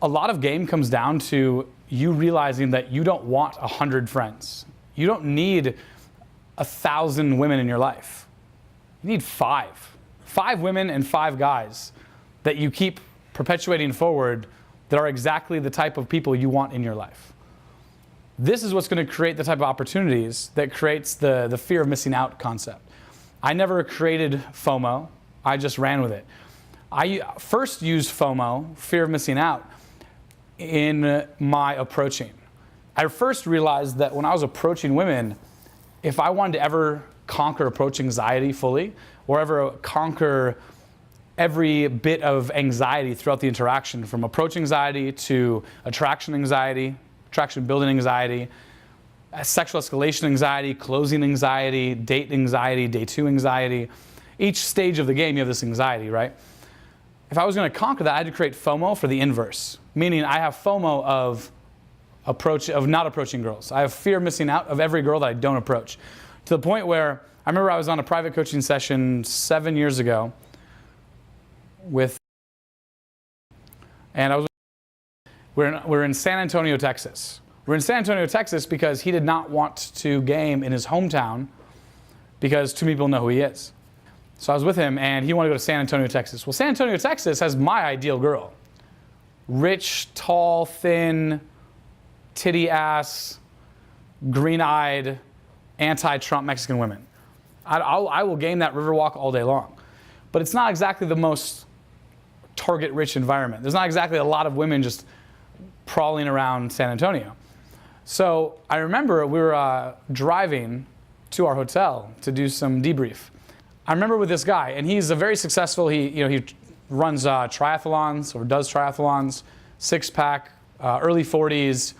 A lot of game comes down to you realizing that you don't want 100 friends. You don't need 1,000 women in your life. You need 5. 5 women and 5 guys that you keep perpetuating forward that are exactly the type of people you want in your life. This is what's going to create the type of opportunities that creates the fear of missing out concept. I never created FOMO. I just ran with it. I first used FOMO, fear of missing out, in my approaching. I first realized that when I was approaching women, if I wanted to ever conquer approach anxiety fully, or ever conquer every bit of anxiety throughout the interaction, from approach anxiety to attraction anxiety, attraction building anxiety, sexual escalation anxiety, closing anxiety, date anxiety, day 2 anxiety. Each stage of the game, you have this anxiety, right? If I was going to conquer that, I had to create FOMO for the inverse, meaning I have FOMO of not approaching girls. I have fear of missing out of every girl that I don't approach, to the point where I remember I was on a private coaching session 7 years ago and we're in San Antonio, Texas. We're in San Antonio, Texas because he did not want to game in his hometown because too many people know who he is. So I was with him and he wanted to go to San Antonio, Texas. Well, San Antonio, Texas has my ideal girl. Rich, tall, thin, titty ass, green-eyed, anti-Trump Mexican women. I will game that Riverwalk all day long. But it's not exactly the most target-rich environment. There's not exactly a lot of women just prowling around San Antonio. So I remember we were driving to our hotel to do some debrief. I remember with this guy, and he's a very successful, he runs triathlons or does triathlons, six-pack, early 40s,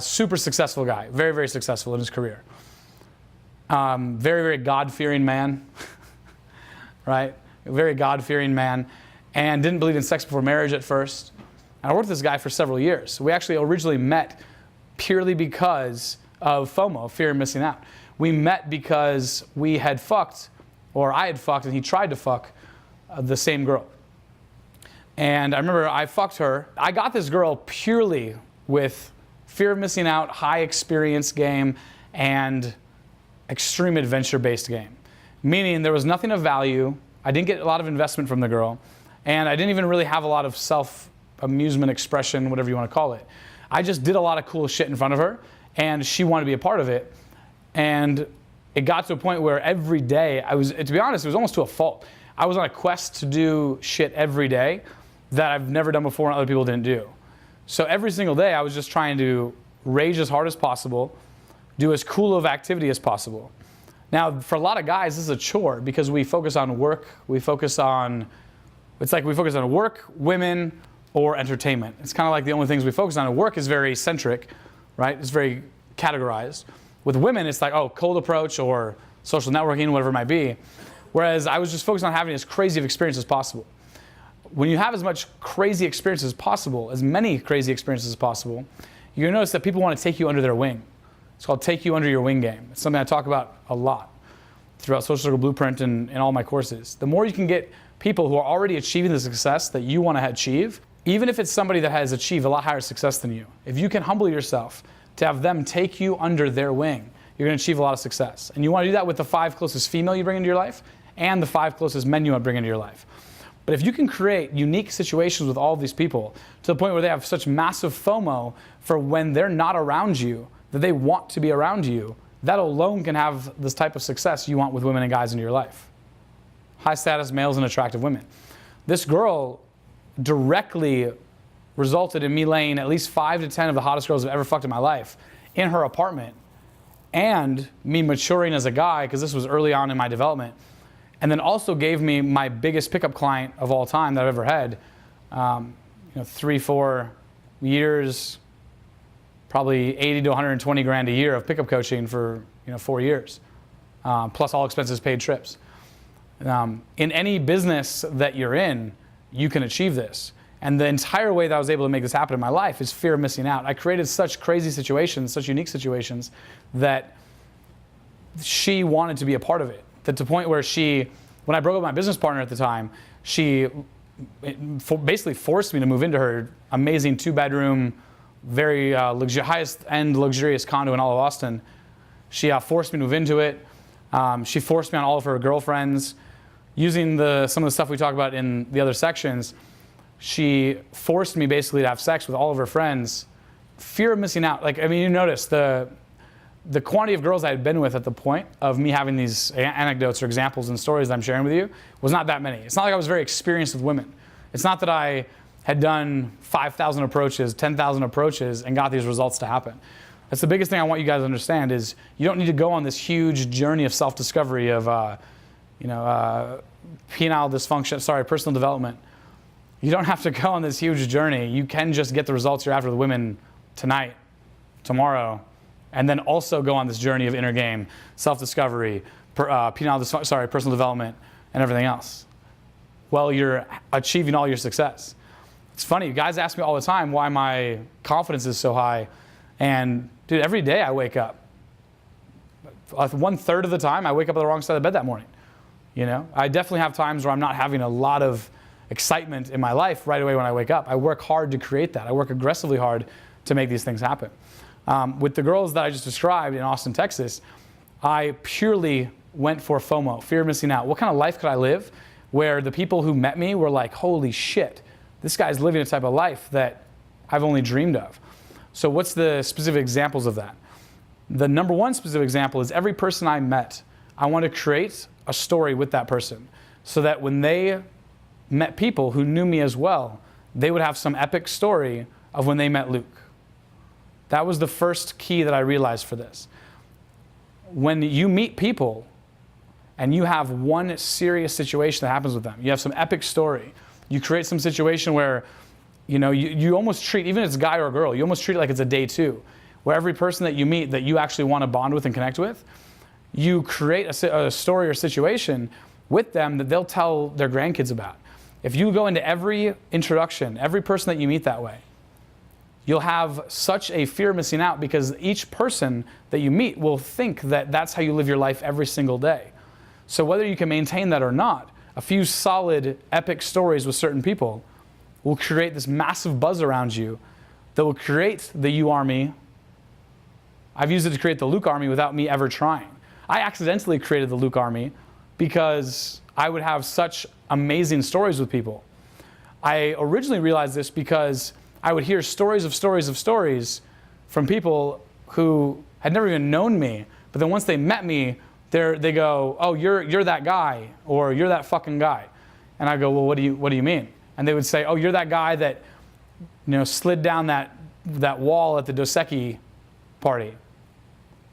super successful guy, very, very successful in his career. Very, very God-fearing man, right? Very God-fearing man, and didn't believe in sex before marriage at first. I worked with this guy for several years. We actually originally met purely because of FOMO, fear of missing out. We met because we had fucked, or I had fucked, and he tried to fuck the same girl. And I remember I fucked her. I got this girl purely with fear of missing out, high experience game, and extreme adventure-based game. Meaning there was nothing of value. I didn't get a lot of investment from the girl, and I didn't even really have a lot of self-amusement expression, whatever you want to call it. I just did a lot of cool shit in front of her, and she wanted to be a part of it. And it got to a point where every day, to be honest, it was almost to a fault. I was on a quest to do shit every day that I've never done before and other people didn't do. So every single day, I was just trying to rage as hard as possible, do as cool of activity as possible. Now, for a lot of guys, this is a chore because we focus on work, it's like we focus on work, women, or entertainment. It's kind of like the only things we focus on. Work is very centric, right? It's very categorized. With women, it's like, oh, cold approach or social networking, whatever it might be. Whereas I was just focused on having as crazy of experience as possible. When you have as much crazy experience as possible, as many crazy experiences as possible, you're going to notice that people want to take you under their wing. It's called take you under your wing game. It's something I talk about a lot throughout Social Circle Blueprint and all my courses. The more you can get people who are already achieving the success that you want to achieve, even if it's somebody that has achieved a lot higher success than you, if you can humble yourself to have them take you under their wing, you're going to achieve a lot of success. And you want to do that with the 5 closest female you bring into your life and the 5 closest men you want to bring into your life. But if you can create unique situations with all of these people to the point where they have such massive FOMO for when they're not around you, that they want to be around you, that alone can have this type of success you want with women and guys into your life. High status males and attractive women. This girl directly resulted in me laying at least 5 to 10 of the hottest girls I've ever fucked in my life in her apartment, and me maturing as a guy, because this was early on in my development, and then also gave me my biggest pickup client of all time that I've ever had. 3, 4 years, probably 80 to 120 grand a year of pickup coaching for 4 years, plus all expenses paid trips. In any business that you're in, you can achieve this. And the entire way that I was able to make this happen in my life is fear of missing out. I created such crazy situations, such unique situations, that she wanted to be a part of it. That to the point where when I broke up with my business partner at the time, she basically forced me to move into her amazing 2-bedroom, very highest-end luxurious condo in all of Austin. She forced me to move into it. She forced me on all of her girlfriends. Using some of the stuff we talk about in the other sections, she forced me basically to have sex with all of her friends. Fear of missing out. Like, I mean, you notice the quantity of girls I had been with at the point of me having these anecdotes or examples and stories that I'm sharing with you was not that many. It's not like I was very experienced with women. It's not that I had done 5,000 approaches, 10,000 approaches, and got these results to happen. That's the biggest thing I want you guys to understand is you don't need to go on this huge journey of self-discovery of, penile dysfunction, personal development. You don't have to go on this huge journey. You can just get the results you're after with women tonight, tomorrow, and then also go on this journey of inner game, self-discovery, personal development, and everything else. Well, you're achieving all your success. It's funny, guys ask me all the time why my confidence is so high. And dude, every day I wake up. 1/3 of the time, I wake up on the wrong side of bed that morning. You know, I definitely have times where I'm not having a lot of excitement in my life right away when I wake up. I work hard to create that. I work aggressively hard to make these things happen. With the girls that I just described in Austin, Texas, I purely went for FOMO, fear of missing out. What kind of life could I live where the people who met me were like, holy shit, this guy's living a type of life that I've only dreamed of. So what's the specific examples of that? The number one specific example is every person I met, I want to create a story with that person so that when they met people who knew me as well, they would have some epic story of when they met Luke. That was the first key that I realized for this. When you meet people and you have one serious situation that happens with them, you have some epic story, you create some situation where you almost treat, even if it's a guy or a girl, you almost treat it like it's a day two, where every person that you meet that you actually want to bond with and connect with, you create a story or situation with them that they'll tell their grandkids about. If you go into every introduction, every person that you meet that way, you'll have such a fear of missing out because each person that you meet will think that that's how you live your life every single day. So whether you can maintain that or not, a few solid, epic stories with certain people will create this massive buzz around you that will create the You Army. I've used it to create the Luke Army without me ever trying. I accidentally created the Luke Army because I would have such amazing stories with people. I originally realized this because I would hear stories of stories from people who had never even known me, but then once they met me, they go, oh, you're that guy, or you're that fucking guy. And I go, well, what do you mean? And they would say, oh, you're that guy that slid down that wall at the Dos Equis party.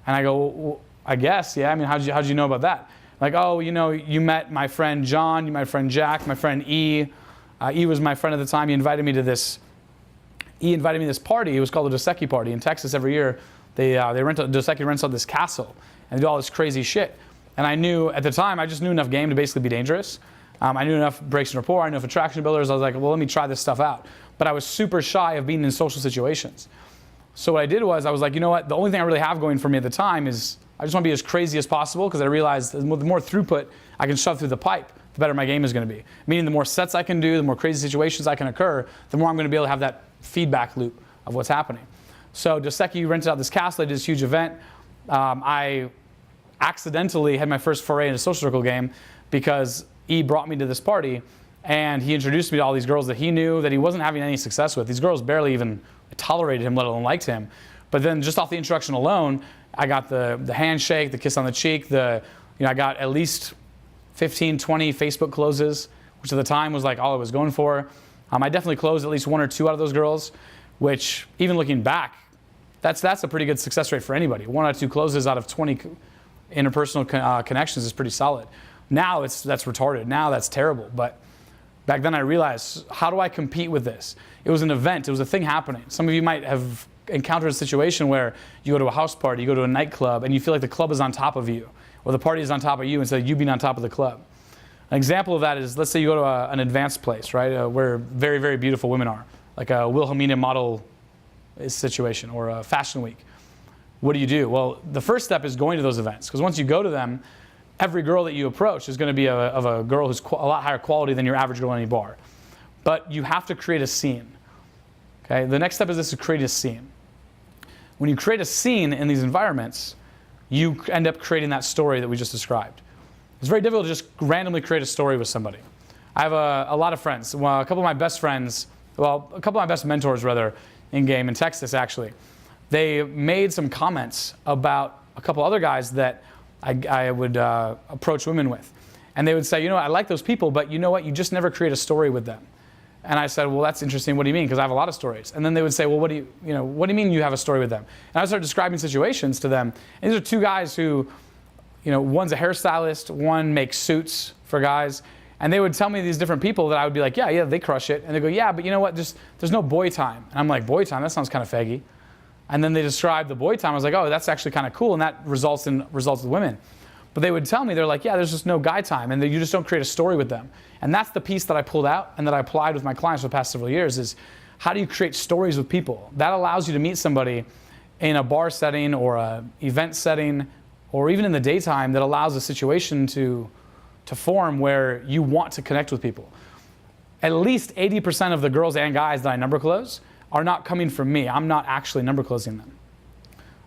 And I go, well, I guess, yeah. I mean, how'd you know about that? Like, oh, you met my friend John, you met my friend Jack, my friend E. E was my friend at the time. He invited me to this party. It was called the Dos Equis party in Texas every year. Dos Equis rents out this castle and do all this crazy shit. And I knew at the time, I just knew enough game to basically be dangerous. I knew enough breaks and rapport. I knew enough attraction builders. I was like, well, let me try this stuff out. But I was super shy of being in social situations. So what I did was I was like, you know what? The only thing I really have going for me at the time is I just want to be as crazy as possible because I realized the more throughput I can shove through the pipe, the better my game is going to be. Meaning the more sets I can do, the more crazy situations I can occur, the more I'm going to be able to have that feedback loop of what's happening. So Dos Equis rented out this castle. I did this huge event. I accidentally had my first foray in a social circle game because E brought me to this party and he introduced me to all these girls that he knew that he wasn't having any success with. These girls barely even tolerated him, let alone liked him. But then just off the introduction alone, I got the handshake, the kiss on the cheek, I got at least 15, 20 Facebook closes, which at the time was like all I was going for. I definitely closed at least 1 or 2 out of those girls, which even looking back, that's a pretty good success rate for anybody. 1 out of 2 closes out of 20 interpersonal connections is pretty solid. Now that's retarded. Now that's terrible. But back then I realized, how do I compete with this? It was an event. It was a thing happening. Some of you might have encountered a situation where you go to a house party, you go to a nightclub, and you feel like the club is on top of you, or the party is on top of you instead of you being on top of the club. An example of that is, let's say you go to an advanced place, right, where very, very beautiful women are, like a Wilhelmina model situation or a fashion week. What do? Well, the first step is going to those events, because once you go to them, every girl that you approach is going to be of a girl who's a lot higher quality than your average girl in any bar. but you have to create a scene. Okay, the next step is this: to create a scene. When you create a scene in these environments, you end up creating that story that we just described. It's very difficult to just randomly create a story with somebody. I have a lot of friends. Well, a couple of my best friends, well, a couple of my best mentors, rather, in-game in Texas, actually. They made some comments about a couple other guys that I would approach women with. And they would say, you know, I like those people, but you know what? You just never create a story with them. And I said, well, that's interesting. What do you mean? Because I have a lot of stories. And then they would say, well, what do you mean you have a story with them? And I would start describing situations to them. And these are two guys who, you know, one's a hairstylist, one makes suits for guys. And they would tell me these different people that I would be like, yeah, they crush it. And they go, yeah, but you know what? Just there's no boy time. And I'm like, boy time? That sounds kind of faggy. And then they described the boy time. I was like, oh, that's actually kind of cool. And that results with women. But they would tell me, they're like, yeah, there's just no guy time, and you just don't create a story with them. And that's the piece that I pulled out and that I applied with my clients for the past several years is, how do you create stories with people? That allows you to meet somebody in a bar setting or an event setting or even in the daytime that allows a situation to form where you want to connect with people. At least 80% of the girls and guys that I number close are not coming from me. I'm not actually number closing them.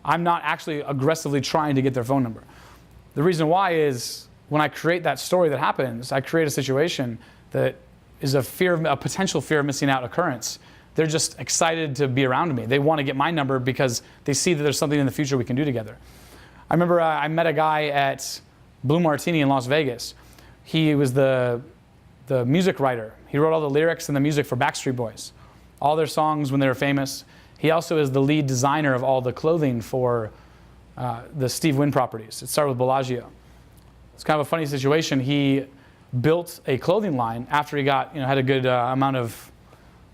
I'm not actually aggressively trying to get their phone number. The reason why is when I create that story that happens, I create a situation that is a potential fear of missing out occurrence. They're just excited to be around me. They want to get my number because they see that there's something in the future we can do together. I remember I met a guy at Blue Martini in Las Vegas. He was the music writer. He wrote all the lyrics and the music for Backstreet Boys, all their songs when they were famous. He also is the lead designer of all the clothing for the Steve Wynn properties. It started with Bellagio. It's kind of a funny situation. He built a clothing line after he had a good amount of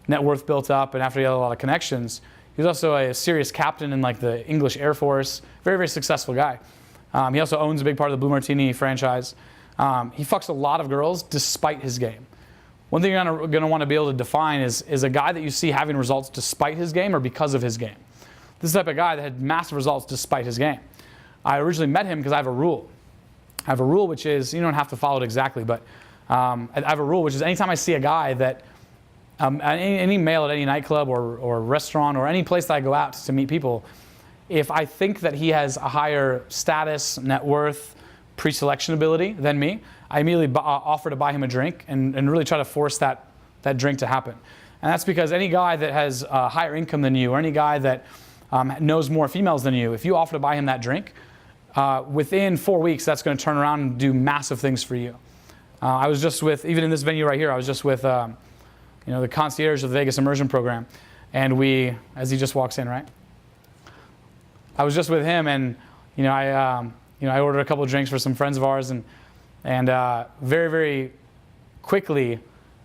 net worth built up, and after he had a lot of connections. He was also a serious captain in like the English Air Force. Very, very successful guy. He also owns a big part of the Blue Martini franchise. He fucks a lot of girls despite his game. One thing you're going to want to be able to define is a guy that you see having results despite his game or because of his game. This is the type of guy that had massive results despite his game. I originally met him because I have a rule. I have a rule which is, you don't have to follow it exactly, but I have a rule which is anytime I see a guy that, any male at any nightclub or restaurant or any place that I go out to meet people, if I think that he has a higher status, net worth, pre-selection ability than me, I immediately offer to buy him a drink and really try to force that drink to happen. And that's because any guy that has a higher income than you or any guy that knows more females than you, if you offer to buy him that drink, within 4 weeks, that's going to turn around and do massive things for you. I was just with, even in this venue right here, I was just with the concierge of the Vegas Immersion Program. And as he just walks in, right? I was just with him, and I ordered a couple of drinks for some friends of ours, and very, very quickly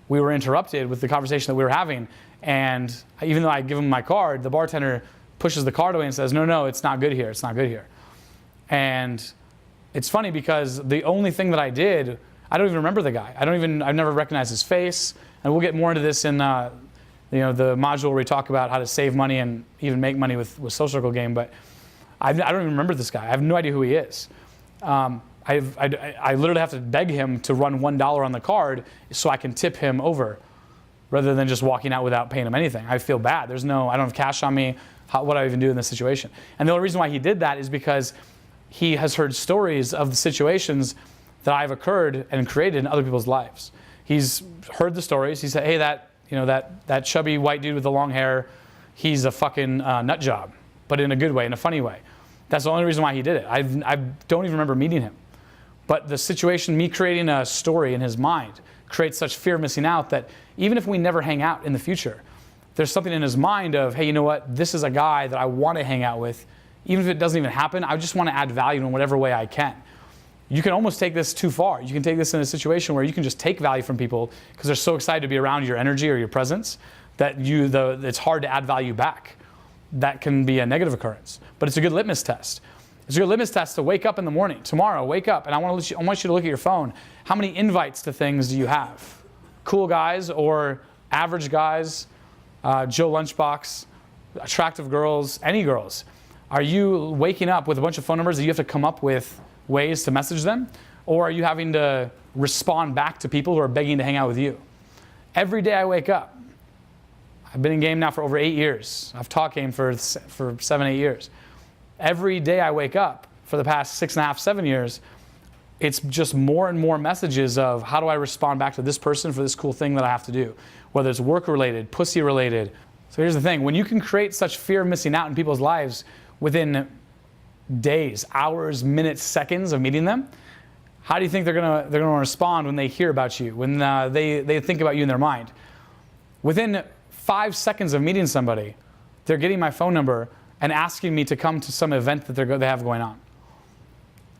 we were interrupted with the conversation that we were having. And even though I give him my card, the bartender pushes the card away and says, no, it's not good here. It's not good here. And it's funny because the only thing that I did, I don't even remember the guy. I've never recognized his face. And we'll get more into this in the module where we talk about how to save money and even make money with Social Circle Game. But I don't even remember this guy. I have no idea who he is. I literally have to beg him to run $1 on the card so I can tip him over, rather than just walking out without paying him anything. I feel bad. I don't have cash on me. What do I even do in this situation? And the only reason why he did that is because he has heard stories of the situations that I've occurred and created in other people's lives. He's heard the stories. He said, hey, that chubby white dude with the long hair, he's a fucking nut job, but in a good way, in a funny way. That's the only reason why he did it. I don't even remember meeting him. But the situation, me creating a story in his mind, creates such fear of missing out that even if we never hang out in the future, there's something in his mind of, hey, you know what? This is a guy that I want to hang out with. Even if it doesn't even happen, I just want to add value in whatever way I can. You can almost take this too far. You can take this in a situation where you can just take value from people because they're so excited to be around your energy or your presence that it's hard to add value back. That can be a negative occurrence. But it's a good litmus test. It's a good litmus test to wake up in the morning. Tomorrow, wake up, and I want you to look at your phone. How many invites to things do you have? Cool guys or average guys, Joe Lunchbox, attractive girls, any girls. Are you waking up with a bunch of phone numbers that you have to come up with ways to message them? Or are you having to respond back to people who are begging to hang out with you? Every day I wake up. I've been in game now for over 8 years. I've taught game for 7, 8 years. Every day I wake up for the past 6.5, 7 years, it's just more and more messages of how do I respond back to this person for this cool thing that I have to do, whether it's work related, pussy related. So here's the thing, when you can create such fear of missing out in people's lives within days, hours, minutes, seconds of meeting them, how do you think they're gonna respond when they hear about you, when they think about you in their mind? Within 5 seconds of meeting somebody, they're getting my phone number and asking me to come to some event that they have going on.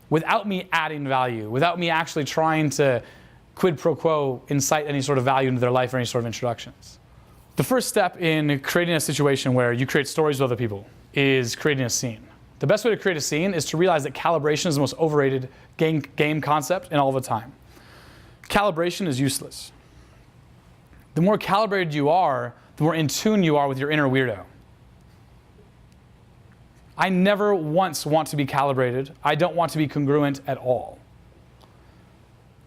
Without me adding value, without me actually trying to quid pro quo incite any sort of value into their life or any sort of introductions. The first step in creating a situation where you create stories with other people is creating a scene. The best way to create a scene is to realize that calibration is the most overrated game concept in all of the time. Calibration is useless. The more calibrated you are, the more in tune you are with your inner weirdo. I never once want to be calibrated. I don't want to be congruent at all.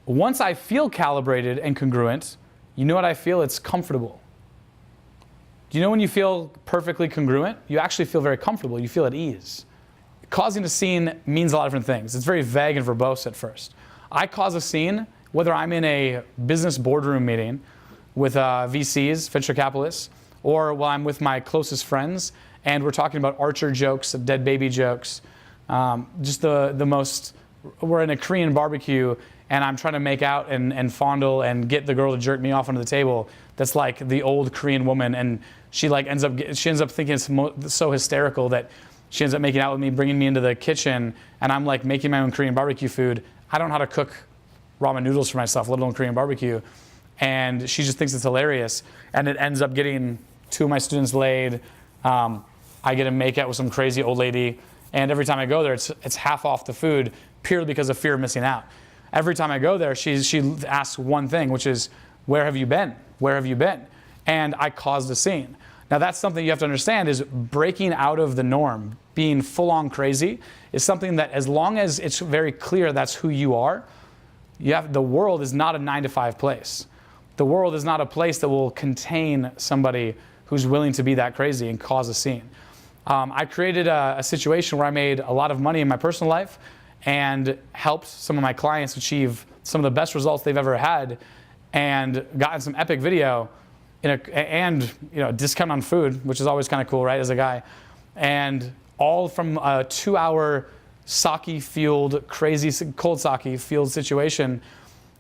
Once I feel calibrated and congruent, you know what I feel? It's comfortable. Do you know when you feel perfectly congruent? You actually feel very comfortable. You feel at ease. Causing a scene means a lot of different things. It's very vague and verbose at first. I cause a scene whether I'm in a business boardroom meeting with VCs, venture capitalists, or while I'm with my closest friends and we're talking about Archer jokes, dead baby jokes, just the most, we're in a Korean barbecue and I'm trying to make out and fondle and get the girl to jerk me off onto the table. That's like the old Korean woman, and she like ends up thinking it's so hysterical that she ends up making out with me, bringing me into the kitchen, and I'm like making my own Korean barbecue food. I don't know how to cook ramen noodles for myself, let alone Korean barbecue. And she just thinks it's hilarious. And it ends up getting 2 of my students laid. I get to make out with some crazy old lady. And every time I go there, it's half off the food purely because of fear of missing out. Every time I go there, she asks one thing, which is, where have you been? Where have you been? And I caused a scene. Now that's something you have to understand is breaking out of the norm, being full-on crazy is something that as long as it's very clear that's who you are, the world is not a 9-to-5 place. The world is not a place that will contain somebody who's willing to be that crazy and cause a scene. I created a situation where I made a lot of money in my personal life and helped some of my clients achieve some of the best results they've ever had and gotten some epic video and discount on food, which is always kind of cool, right, as a guy. And all from a 2-hour sake-fueled, crazy cold sake-fueled situation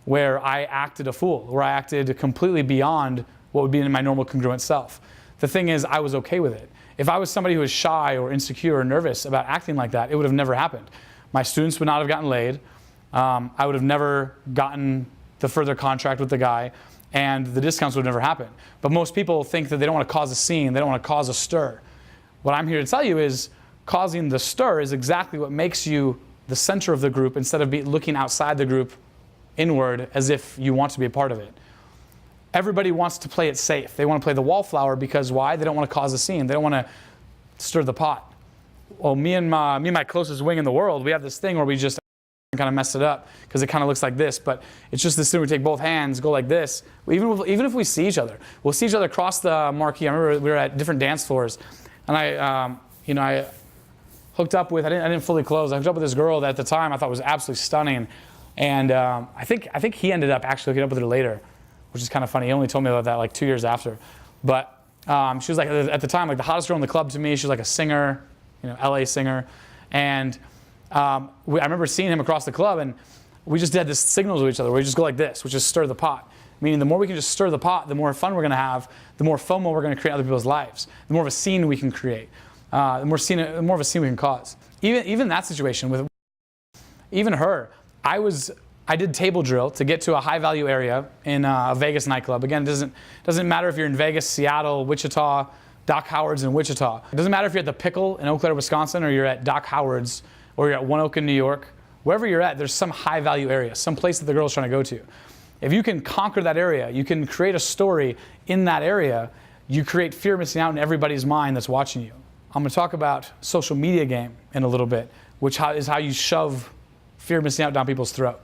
where I acted a fool, where I acted completely beyond what would be in my normal congruent self. The thing is, I was okay with it. If I was somebody who was shy or insecure or nervous about acting like that, it would have never happened. My students would not have gotten laid. I would have never gotten the further contract with the guy, and the discounts would have never happened. But most people think that they don't want to cause a scene, they don't want to cause a stir. What I'm here to tell you is causing the stir is exactly what makes you the center of the group instead of looking outside the group inward as if you want to be a part of it. Everybody wants to play it safe. They want to play the wallflower because why? They don't want to cause a scene. They don't want to stir the pot. Well, me and my closest wing in the world, we have this thing where we just kind of mess it up because it kind of looks like this, but it's just this thing where we take both hands, go like this. Even if we see each other, we'll see each other across the marquee. I remember we were at different dance floors, and I hooked up with, I didn't fully close. I hooked up with this girl that at the time I thought was absolutely stunning, and I think he ended up actually hooking up with her later, which is kind of funny. He only told me about that like 2 years after, but she was like at the time like the hottest girl in the club to me. She was like a singer, LA singer, and I remember seeing him across the club, and we just did this signals with each other where we just go like this, which is stir the pot. Meaning the more we can just stir the pot, the more fun we're going to have, the more FOMO we're going to create in other people's lives, the more of a scene we can create, the more of a scene we can cause. Even that situation with even her, I did table drill to get to a high value area in a Vegas nightclub. Again, it doesn't matter if you're in Vegas, Seattle, Wichita, Doc Howard's in Wichita. It doesn't matter if you're at the Pickle in Eau Claire, Wisconsin, or you're at Doc Howard's, or you're at One Oak in New York. Wherever you're at, there's some high value area, some place that the girl's trying to go to. If you can conquer that area, you can create a story in that area, you create fear of missing out in everybody's mind that's watching you. I'm going to talk about social media game in a little bit, which is how you shove fear of missing out down people's throat.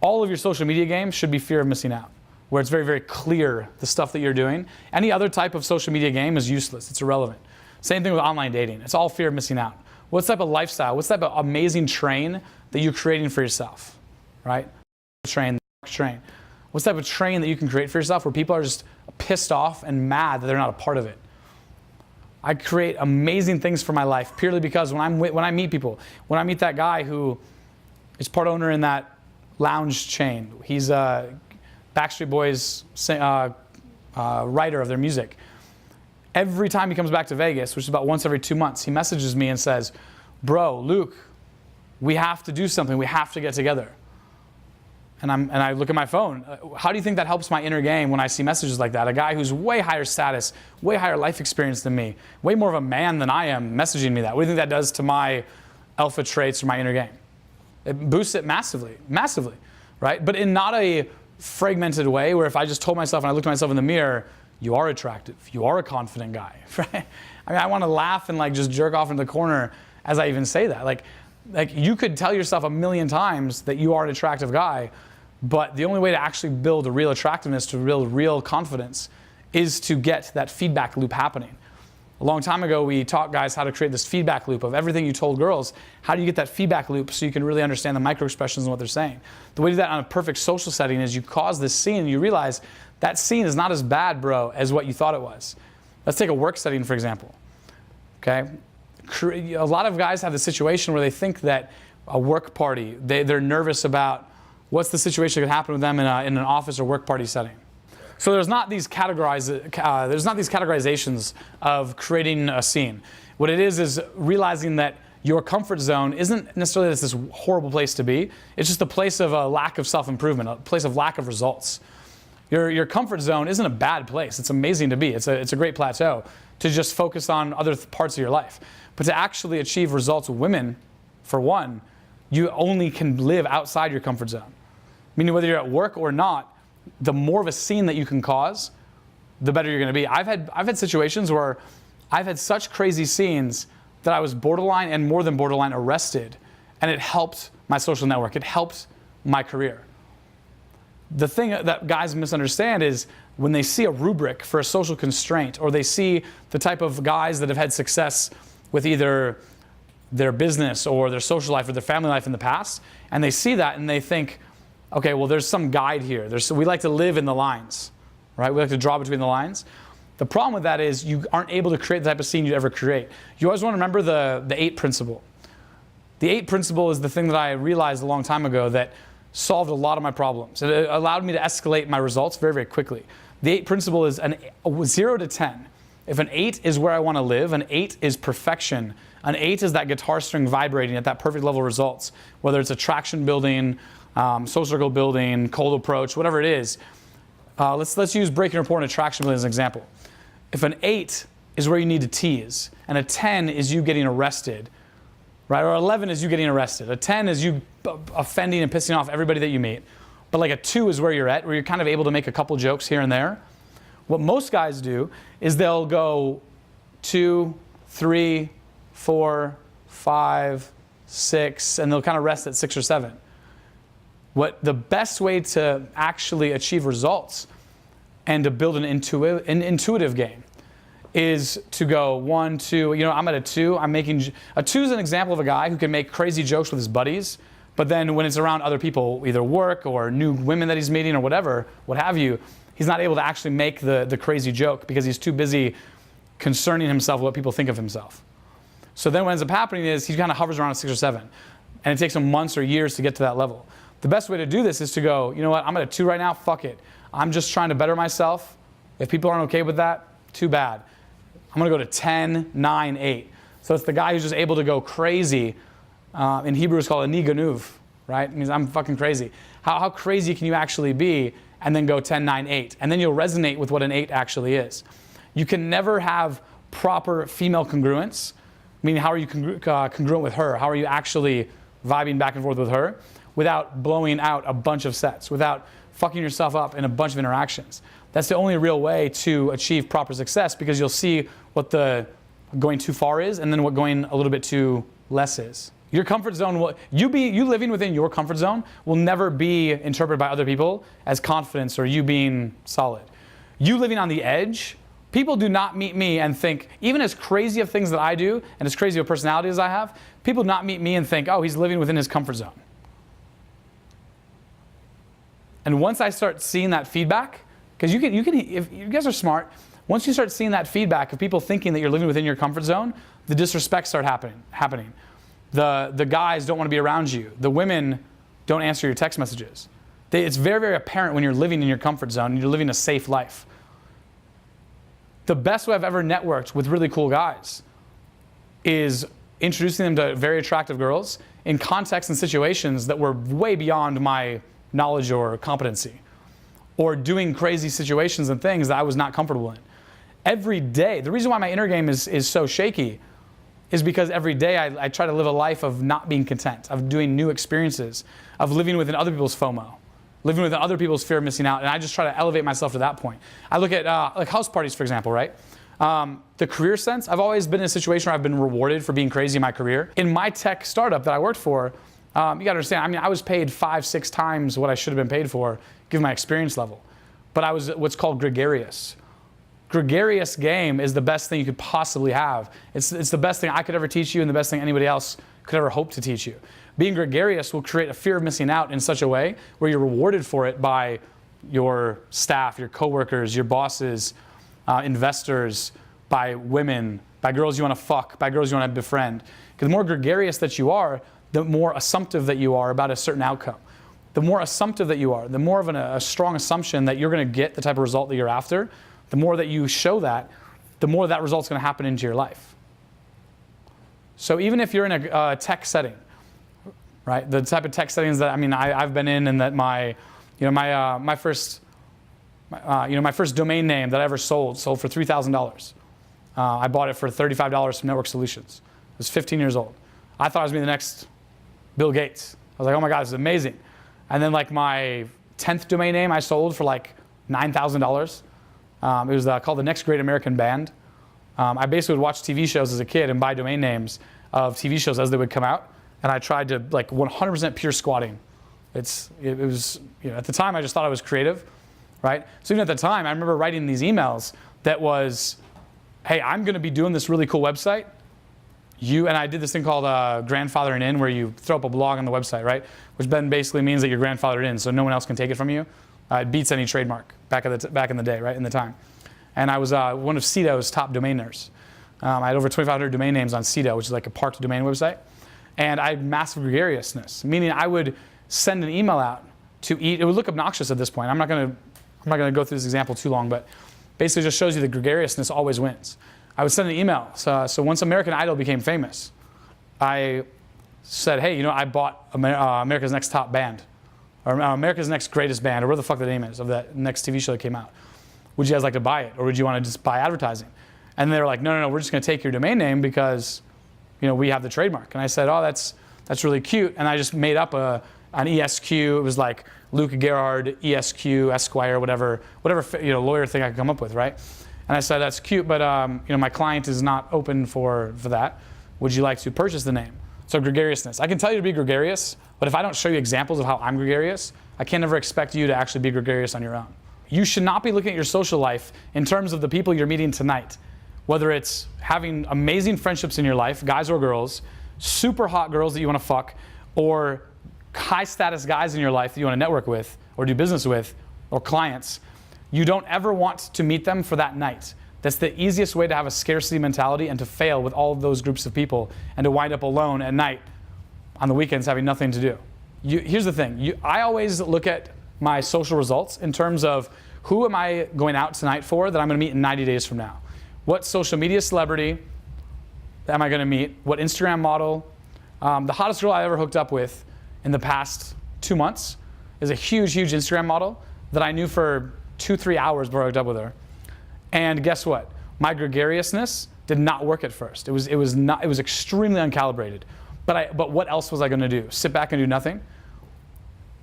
All of your social media games should be fear of missing out. where it's very, very clear the stuff that you're doing. Any other type of social media game is useless. It's irrelevant. Same thing with online dating. It's all fear of missing out. What type of lifestyle, what type of amazing train that you're creating for yourself, right? Train. What type of train that you can create for yourself where people are just pissed off and mad that they're not a part of it. I create amazing things for my life purely because when I meet people, when I meet that guy who is part owner in that lounge chain, he's Backstreet Boys writer of their music. Every time he comes back to Vegas, which is about once every 2 months, he messages me and says, bro, Luke, we have to do something. We have to get together. And I look at my phone. How do you think that helps my inner game when I see messages like that? A guy who's way higher status, way higher life experience than me, way more of a man than I am messaging me that. What do you think that does to my alpha traits or my inner game? It boosts it massively, massively, right? But in not a fragmented way where if I just told myself and I looked at myself in the mirror, you are attractive, you are a confident guy, right? I mean, I want to laugh and like just jerk off in the corner as I even say that. Like you could tell yourself a million times that you are an attractive guy, but the only way to actually build a real attractiveness, to build real confidence, is to get that feedback loop happening. A long time ago, we taught guys how to create this feedback loop of everything you told girls. How do you get that feedback loop so you can really understand the micro-expressions and what they're saying? The way to do that on a perfect social setting is you cause this scene and you realize that scene is not as bad, bro, as what you thought it was. Let's take a work setting, for example. Okay? A lot of guys have the situation where they think that a work party, they're nervous about what's the situation that could happen with them in an office or work party setting. So there's not these categorizations of creating a scene. What it is realizing that your comfort zone isn't necessarily this horrible place to be. It's just a place of a lack of self-improvement, a place of lack of results. Your comfort zone isn't a bad place. It's amazing to be. It's a great plateau to just focus on other parts of your life. But to actually achieve results with women, for one, you only can live outside your comfort zone. Meaning whether you're at work or not, the more of a scene that you can cause, the better you're going to be. I've had situations where I've had such crazy scenes that I was borderline and more than borderline arrested, and it helped my social network. It helped my career. The thing that guys misunderstand is when they see a rubric for a social constraint, or they see the type of guys that have had success with either their business or their social life or their family life in the past, and they see that and they think, okay, well, there's some guide here. We like to live in the lines, right? We like to draw between the lines. The problem with that is you aren't able to create the type of scene you'd ever create. You always want to remember the 8 principle. The 8 principle is the thing that I realized a long time ago that solved a lot of my problems. It allowed me to escalate my results very, very quickly. The 8 principle is a 0 to 10. If an 8 is where I want to live, an 8 is perfection. An 8 is that guitar string vibrating at that perfect level of results, whether it's attraction building, social circle building, cold approach, whatever it is. Let's use breaking rapport and attraction building as an example. If an 8 is where you need to tease, and a 10 is you getting arrested, right? Or 11 is you getting arrested. A 10 is you offending and pissing off everybody that you meet. But like a 2 is where you're at, where you're kind of able to make a couple jokes here and there. What most guys do is they'll go 2, 3, 4, 5, 6, and they'll kind of rest at 6 or 7. What the best way to actually achieve results and to build an intuitive game is to go 1, 2, I'm at a 2, a 2 is an example of a guy who can make crazy jokes with his buddies, but then when it's around other people, either work or new women that he's meeting or whatever, what have you, he's not able to actually make the crazy joke because he's too busy concerning himself with what people think of himself. So then what ends up happening is he kind of hovers around a 6 or 7, and it takes him months or years to get to that level. The best way to do this is to go, you know what, I'm at a 2 right now, fuck it. I'm just trying to better myself. If people aren't okay with that, too bad. I'm going to go to 10, 9, 8. So it's the guy who's just able to go crazy. In Hebrew, it's called a niganuv, right? It means I'm fucking crazy. How crazy can you actually be and then go 10, 9, 8? And then you'll resonate with what an 8 actually is. You can never have proper female congruence, meaning how are you congruent with her? How are you actually vibing back and forth with her without blowing out a bunch of sets, without fucking yourself up in a bunch of interactions? That's the only real way to achieve proper success, because you'll see what the going too far is and then what going a little bit too less is. Your comfort zone will, you living within your comfort zone will never be interpreted by other people as confidence or you being solid. You living on the edge, people do not meet me and think, even as crazy of things that I do and as crazy of personality as I have, people do not meet me and think, oh, he's living within his comfort zone. And once I start seeing that feedback, because you can, if you guys are smart, once you start seeing that feedback of people thinking that you're living within your comfort zone, the disrespect start happening. The guys don't want to be around you. The women don't answer your text messages. It's very, very apparent when you're living in your comfort zone and you're living a safe life. The best way I've ever networked with really cool guys is introducing them to very attractive girls in contexts and situations that were way beyond my knowledge or competency, or doing crazy situations and things that I was not comfortable in. Every day, the reason why my inner game is so shaky is because every day I try to live a life of not being content, of doing new experiences, of living within other people's FOMO, living within other people's fear of missing out, and I just try to elevate myself to that point. I look at like house parties, for example, right? The career sense, I've always been in a situation where I've been rewarded for being crazy in my career. In my tech startup that I worked for, you gotta understand, I mean, I was paid 5-6 times what I should have been paid for, given my experience level. But I was what's called gregarious. Gregarious game is the best thing you could possibly have. It's the best thing I could ever teach you and the best thing anybody else could ever hope to teach you. Being gregarious will create a fear of missing out in such a way where you're rewarded for it by your staff, your coworkers, your bosses, investors, by women, by girls you want to fuck, by girls you want to befriend. Because the more gregarious that you are, the more assumptive that you are about a certain outcome. The more assumptive that you are, the more of a strong assumption that you're going to get the type of result that you're after, the more that you show that, the more that result's going to happen into your life. So even if you're in a tech setting, right? The type of tech settings that I've been in, and that my first domain name that I ever sold for $3,000. I bought it for $35 from Network Solutions. I was 15 years old. I thought I was going to be the next Bill Gates. I was like, oh my God, this is amazing. And then like my 10th domain name I sold for like $9,000. It was called The Next Great American Band. I basically would watch TV shows as a kid and buy domain names of TV shows as they would come out. And I tried to like 100% pure squatting. It was, at the time I just thought I was creative, right? So even at the time, I remember writing these emails that was, hey, I'm going to be doing this really cool website. And I did this thing called grandfathering in, where you throw up a blog on the website, right? Which then basically means that you're grandfathered in, so no one else can take it from you. It beats any trademark back in the day, right, in the time. And I was one of CEDO's top domainers. I had over 2,500 domain names on CEDO, which is like a parked domain website. And I had massive gregariousness, meaning I would send an email out to eat. It would look obnoxious at this point. I'm not going to go through this example too long, but basically just shows you the gregariousness always wins. I would send an email. So once American Idol became famous, I said, hey, I bought America's Next Top Band, or America's Next Greatest Band, or whatever the fuck the name is of that next TV show that came out. Would you guys like to buy it, or would you want to just buy advertising? And they were like, no, we're just going to take your domain name because, we have the trademark. And I said, oh, that's really cute. And I just made up an ESQ. It was like Luke Gerhard, ESQ, Esquire, whatever lawyer thing I could come up with, right? And I said, that's cute, but my client is not open for that. Would you like to purchase the name? So gregariousness. I can tell you to be gregarious, but if I don't show you examples of how I'm gregarious, I can never expect you to actually be gregarious on your own. You should not be looking at your social life in terms of the people you're meeting tonight. Whether it's having amazing friendships in your life, guys or girls, super hot girls that you want to fuck, or high status guys in your life that you want to network with or do business with, or clients. You don't ever want to meet them for that night. That's the easiest way to have a scarcity mentality and to fail with all of those groups of people and to wind up alone at night on the weekends having nothing to do. Here's the thing. I always look at my social results in terms of who am I going out tonight for that I'm going to meet in 90 days from now? What social media celebrity am I going to meet? What Instagram model? The hottest girl I ever hooked up with in the past 2 months is a huge, huge Instagram model that I knew for 2-3 hours before I hooked up with her. And guess what? My gregariousness did not work at first. It was extremely uncalibrated. But what else was I going to do? Sit back and do nothing?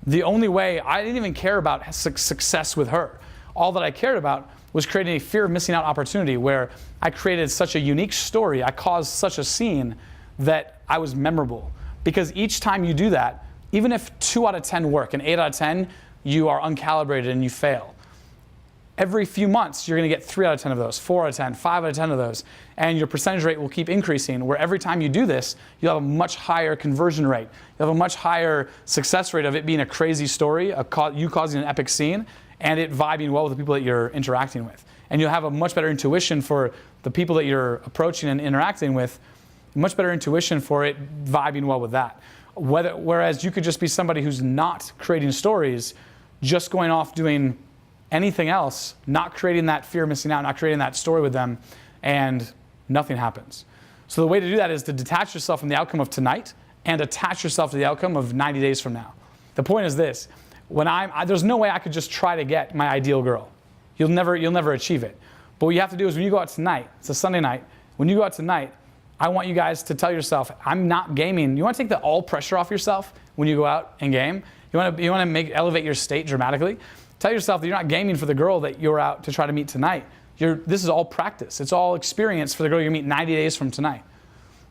The only way, I didn't even care about success with her. All that I cared about was creating a fear of missing out opportunity where I created such a unique story, I caused such a scene that I was memorable. Because each time you do that, even if 2 out of 10 work and 8 out of 10 you are uncalibrated and you fail, every few months you're going to get 3 out of 10 of those, 4 out of 10, 5 out of 10 of those, and your percentage rate will keep increasing, where every time you do this, you'll have a much higher conversion rate. You'll have a much higher success rate of it being a crazy story, you causing an epic scene, and it vibing well with the people that you're interacting with. And you'll have a much better intuition for the people that you're approaching and interacting with, much better intuition for it vibing well with that. Whereas you could just be somebody who's not creating stories, just going off doing anything else, not creating that fear of missing out, not creating that story with them, and nothing happens. So the way to do that is to detach yourself from the outcome of tonight and attach yourself to the outcome of 90 days from now. The point is this: there's no way I could just try to get my ideal girl. You'll never achieve it. But what you have to do is when you go out tonight, it's a Sunday night, when you go out tonight, I want you guys to tell yourself, I'm not gaming. You want to take all pressure off yourself when you go out and game? You want to elevate your state dramatically? Tell yourself that you're not gaming for the girl that you're out to try to meet tonight. This is all practice. It's all experience for the girl you're going to meet 90 days from tonight.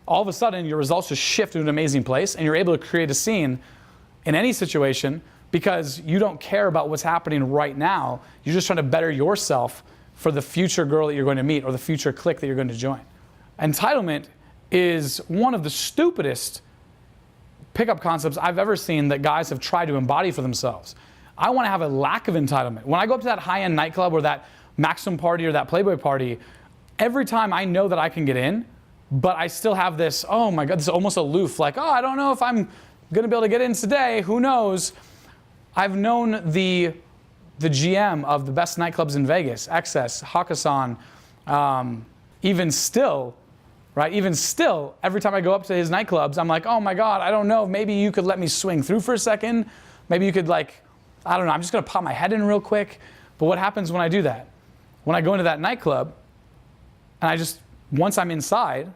All of a sudden, your results just shift to an amazing place, and you're able to create a scene in any situation because you don't care about what's happening right now. You're just trying to better yourself for the future girl that you're going to meet or the future clique that you're going to join. Entitlement is one of the stupidest pickup concepts I've ever seen that guys have tried to embody for themselves. I want to have a lack of entitlement. When I go up to that high-end nightclub or that Maximum party or that Playboy party, every time I know that I can get in, but I still have this, oh my God, this is almost aloof, like, oh, I don't know if I'm going to be able to get in today. Who knows? I've known the GM of the best nightclubs in Vegas, XS, Hakkasan, even still, right? Even still, every time I go up to his nightclubs, I'm like, oh my God, I don't know. Maybe you could let me swing through for a second. Maybe you could I don't know. I'm just going to pop my head in real quick. But what happens when I do that? When I go into that nightclub, and once I'm inside,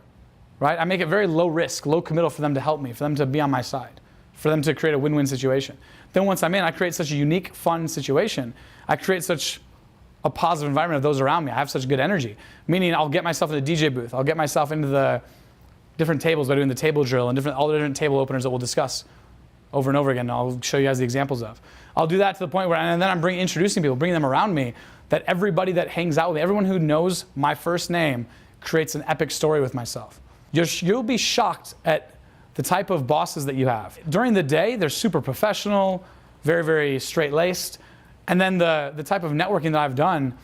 right, I make it very low risk, low committal for them to help me, for them to be on my side, for them to create a win-win situation. Then once I'm in, I create such a unique, fun situation. I create such a positive environment of those around me. I have such good energy. Meaning I'll get myself in a DJ booth. I'll get myself into the different tables by doing the table drill and all the different table openers that we'll discuss over and over again. I'll show you guys the examples of. I'll do that to the point where, and then I'm introducing people, bringing them around me, that everybody that hangs out with me, everyone who knows my first name, creates an epic story with myself. You'll be shocked at the type of bosses that you have. During the day, they're super professional, very, very straight-laced. And then the type of networking that I've done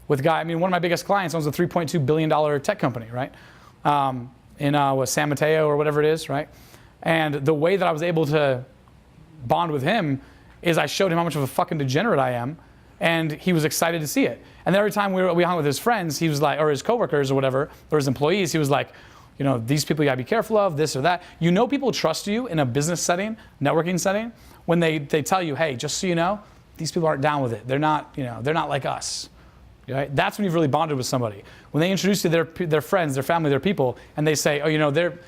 with one of my biggest clients owns a $3.2 billion tech company, right? In San Mateo or whatever it is, right? And the way that I was able to bond with him is I showed him how much of a fucking degenerate I am, and he was excited to see it. And then every time we hung with his friends, he was like, or his coworkers or whatever, or his employees, he was like, these people you gotta be careful of, this or that. People trust you in a business setting, networking setting, when they tell you, hey, just so you know, these people aren't down with it. They're not, they're not like us. Right? That's when you've really bonded with somebody. When they introduce you to their friends, their family, their people, and they say, oh, they're,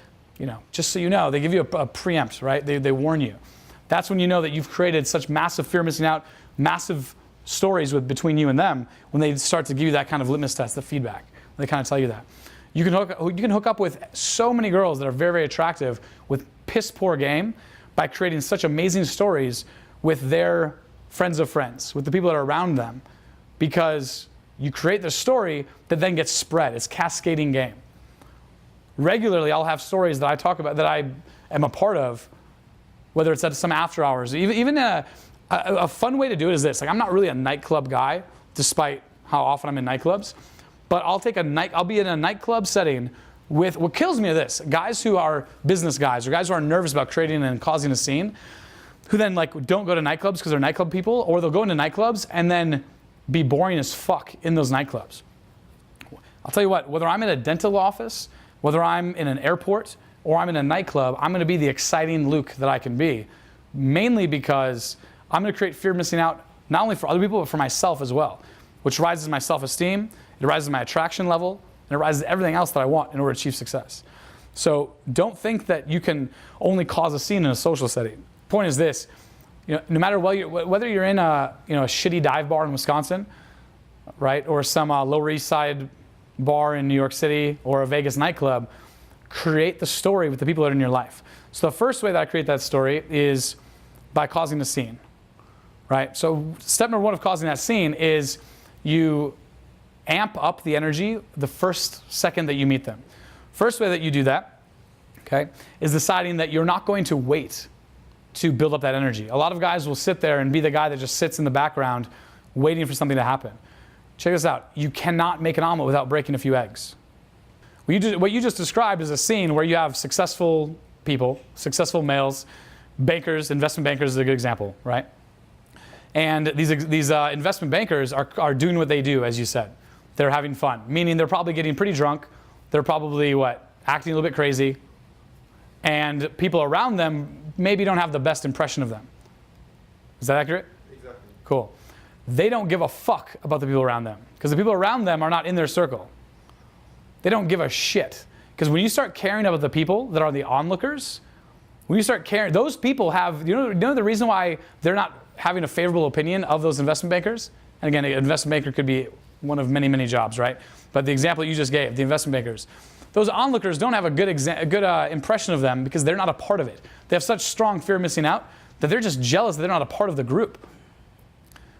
just so you know, they give you a preempt, right? They warn you. That's when you know that you've created such massive fear of missing out, massive stories between you and them, when they start to give you that kind of litmus test, the feedback. They kind of tell you that. You can hook up with so many girls that are very, very attractive with piss poor game by creating such amazing stories with their friends of friends, with the people that are around them, because you create the story that then gets spread. It's cascading game. Regularly, I'll have stories that I talk about that I am a part of, whether it's at some after hours. Even a fun way to do it is this. I'm not really a nightclub guy, despite how often I'm in nightclubs. But I'll be in a nightclub setting with, what kills me is this, guys who are business guys or guys who are nervous about creating and causing a scene, who then don't go to nightclubs because they're nightclub people, or they'll go into nightclubs and then be boring as fuck in those nightclubs. I'll tell you what, whether I'm in a dental office, whether I'm in an airport, or I'm in a nightclub, I'm going to be the exciting Luke that I can be, mainly because I'm going to create fear of missing out, not only for other people, but for myself as well, which rises my self-esteem, it rises my attraction level, and it rises everything else that I want in order to achieve success. So don't think that you can only cause a scene in a social setting. Point is this, no matter whether you're in a shitty dive bar in Wisconsin, right, or some Lower East Side bar in New York City, or a Vegas nightclub, create the story with the people that are in your life. So the first way that I create that story is by causing a scene, right? So step number one of causing that scene is you amp up the energy the first second that you meet them. First way that you do that, okay, is deciding that you're not going to wait to build up that energy. A lot of guys will sit there and be the guy that just sits in the background waiting for something to happen. Check this out. You cannot make an omelet without breaking a few eggs. What you just described is a scene where you have successful people, successful males, bankers, investment bankers is a good example, right? And these investment bankers are doing what they do, as you said. They're having fun, meaning they're probably getting pretty drunk. They're probably, acting a little bit crazy. And people around them maybe don't have the best impression of them. Is that accurate? Exactly. Cool. They don't give a fuck about the people around them because the people around them are not in their circle. They don't give a shit. Because when you start caring about the people that are the onlookers, when you start caring, those people have, you know the reason why they're not having a favorable opinion of those investment bankers? And again, an investment banker could be one of many, many jobs, right? But the example you just gave, the investment bankers, those onlookers don't have a good impression of them because they're not a part of it. They have such strong fear of missing out that they're just jealous that they're not a part of the group.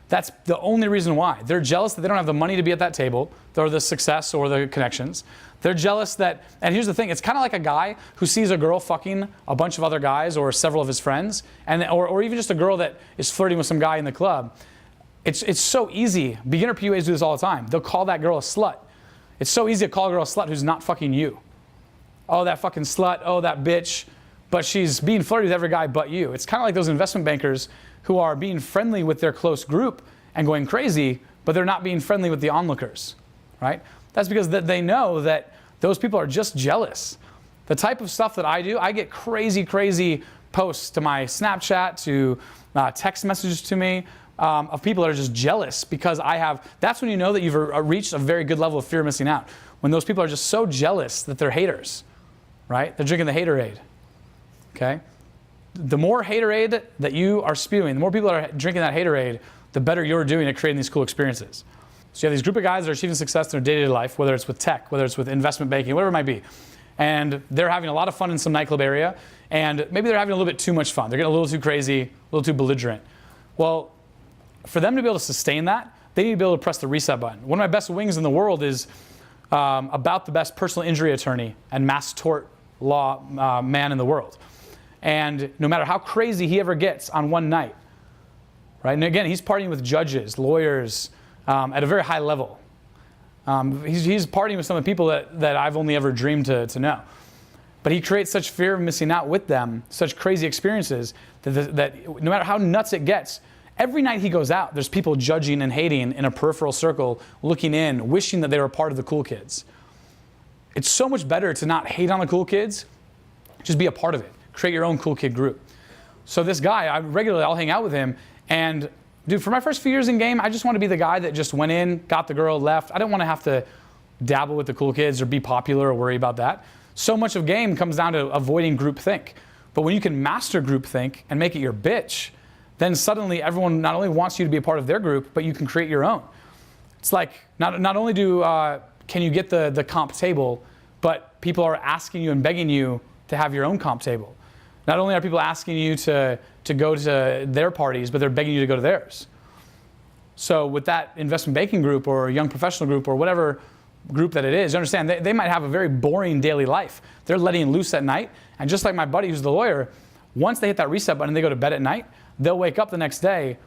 That's the only reason why. They're jealous that they don't have the money to be at that table, or the success, or the connections. They're jealous that, and here's the thing, it's kind of like a guy who sees a girl fucking a bunch of other guys or several of his friends, or even just a girl that is flirting with some guy in the club. It's so easy. Beginner PUAs do this all the time. They'll call that girl a slut. It's so easy to call a girl a slut who's not fucking you. Oh, that fucking slut. Oh, that bitch. But she's being flirty with every guy but you. It's kind of like those investment bankers who are being friendly with their close group and going crazy, but they're not being friendly with the onlookers, right? That's because they know that those people are just jealous. The type of stuff that I do, I get crazy, crazy posts to my Snapchat, to text messages to me, of people that are just jealous because that's when you know that you've reached a very good level of fear of missing out. When those people are just so jealous that they're haters, right? They're drinking the haterade, okay? The more haterade that you are spewing, the more people that are drinking that haterade, the better you're doing at creating these cool experiences. So you have these group of guys that are achieving success in their day-to-day life, whether it's with tech, whether it's with investment banking, whatever it might be. And they're having a lot of fun in some nightclub area, and maybe they're having a little bit too much fun. They're getting a little too crazy, a little too belligerent. Well, for them to be able to sustain that, they need to be able to press the reset button. One of my best wings in the world is about the best personal injury attorney and mass tort law man in the world. And no matter how crazy he ever gets on one night, right? And again, he's partying with judges, lawyers, at a very high level. He's partying with some of the people that I've only ever dreamed to know. But he creates such fear of missing out with them, such crazy experiences, that no matter how nuts it gets, every night he goes out, there's people judging and hating in a peripheral circle, looking in, wishing that they were part of the cool kids. It's so much better to not hate on the cool kids, just be a part of it. Create your own cool kid group. So this guy, I'll hang out with him, and dude, for my first few years in game, I just want to be the guy that just went in, got the girl, left. I don't want to have to dabble with the cool kids or be popular or worry about that. So much of game comes down to avoiding groupthink. But when you can master groupthink and make it your bitch, then suddenly everyone not only wants you to be a part of their group, but you can create your own. It's like not only can you get the comp table, but people are asking you and begging you to have your own comp table. Not only are people asking you to go to their parties, but they're begging you to go to theirs. So with that investment banking group or young professional group or whatever group that it is, you understand, they might have a very boring daily life. They're letting loose at night. And just like my buddy who's the lawyer, once they hit that reset button and they go to bed at night, they'll wake up the next day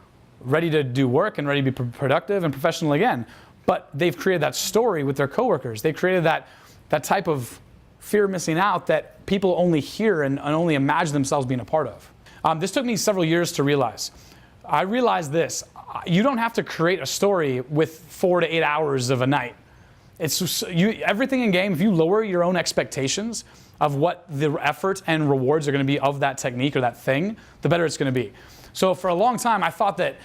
ready to do work and ready to be productive and professional again. But they've created that story with their coworkers. They created that type of fear of missing out that people only hear and only imagine themselves being a part of. This took me several years to realize. I realized this. You don't have to create a story with 4 to 8 hours of a night. Everything in game, if you lower your own expectations of what the effort and rewards are going to be of that technique or that thing, the better it's going to be. So for a long time, I thought that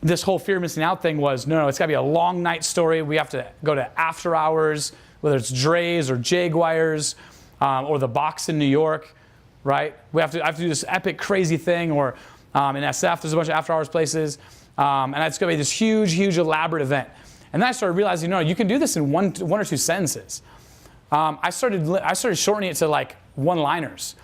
this whole fear of missing out thing was, no, it's got to be a long night story. We have to go to after hours, whether it's Dre's or Jaguars or the Box in New York, right? I have to do this epic, crazy thing, or in SF, there's a bunch of after hours places, and it's going to be this huge, huge, elaborate event. And then I started realizing, no, you can do this in one or two sentences. I started shortening it to like one-liners.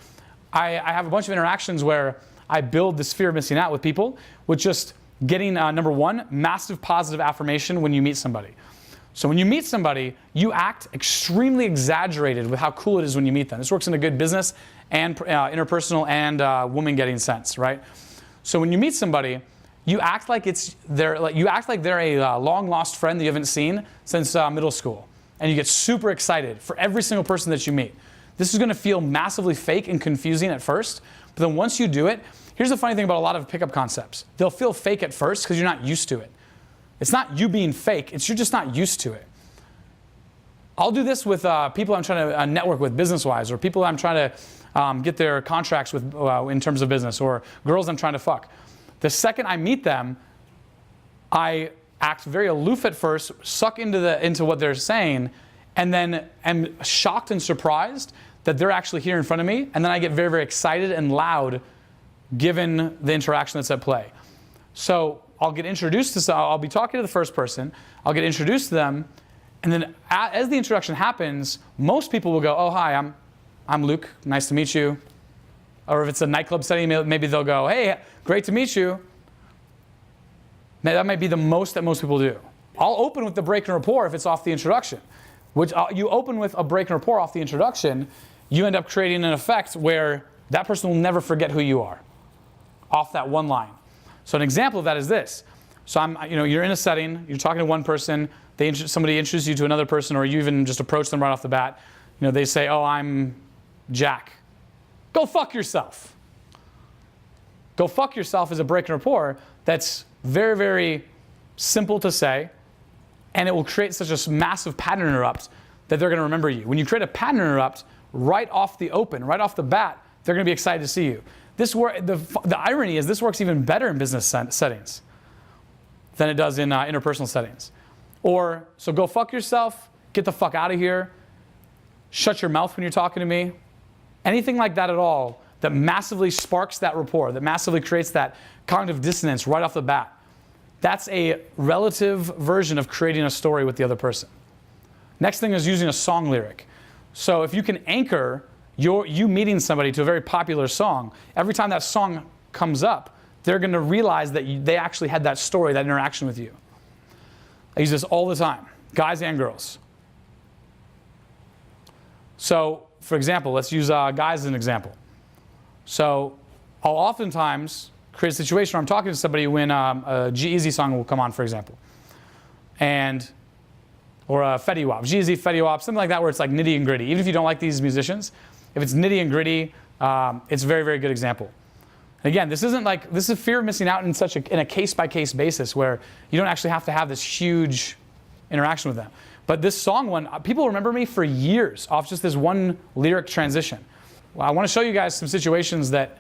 I have a bunch of interactions where I build this fear of missing out with people with just getting, number one, massive positive affirmation when you meet somebody. So when you meet somebody, you act extremely exaggerated with how cool it is when you meet them. This works in a good business and interpersonal and woman-getting sense, right? So when you meet somebody, you act like they're a long-lost friend that you haven't seen since middle school. And you get super excited for every single person that you meet. This is going to feel massively fake and confusing at first, but then once you do it, here's the funny thing about a lot of pickup concepts. They'll feel fake at first because you're not used to it. It's not you being fake, it's you're just not used to it. I'll do this with people I'm trying to network with business-wise, or people I'm trying to get their contracts with in terms of business, or girls I'm trying to fuck. The second I meet them, I act very aloof at first, suck into what they're saying, and then am shocked and surprised that they're actually here in front of me, and then I get very, very excited and loud given the interaction that's at play. So I'll get introduced to, I'll be talking to the first person, I'll get introduced to them, and then as the introduction happens, most people will go, oh, hi, I'm Luke, nice to meet you. Or if it's a nightclub setting, maybe they'll go, hey, great to meet you. Now, that might be the most that most people do. I'll open with the break and rapport if it's off the introduction. You open with a break and rapport off the introduction, you end up creating an effect where that person will never forget who you are off that one line. So an example of that is this. So you're in a setting, you're talking to one person, somebody introduces you to another person, or you even just approach them right off the bat. They say, oh, I'm Jack. Go fuck yourself. Go fuck yourself is a break and rapport that's very, very simple to say, and it will create such a massive pattern interrupt that they're going to remember you. When you create a pattern interrupt right off the open, right off the bat, they're going to be excited to see you. The irony is this works even better in business settings than it does in interpersonal settings. Or, so go fuck yourself, get the fuck out of here, shut your mouth when you're talking to me. Anything like that at all that massively sparks that rapport, that massively creates that cognitive dissonance right off the bat. That's a relative version of creating a story with the other person. Next thing is using a song lyric. So if you can anchor you meeting somebody to a very popular song, every time that song comes up, they're going to realize that they actually had that story, that interaction with you. I use this all the time, guys and girls. So, for example, let's use guys as an example. So I'll oftentimes create a situation where I'm talking to somebody when a G-Eazy song will come on, for example. Or a Fetty Wap, G-Eazy, Fetty Wap, something like that where it's like nitty and gritty. Even if you don't like these musicians, if it's nitty and gritty, it's a very, very good example. And again, this is fear of missing out in a case-by-case basis where you don't actually have to have this huge interaction with them. But this song one, people remember me for years off just this one lyric transition. Well, I want to show you guys some situations that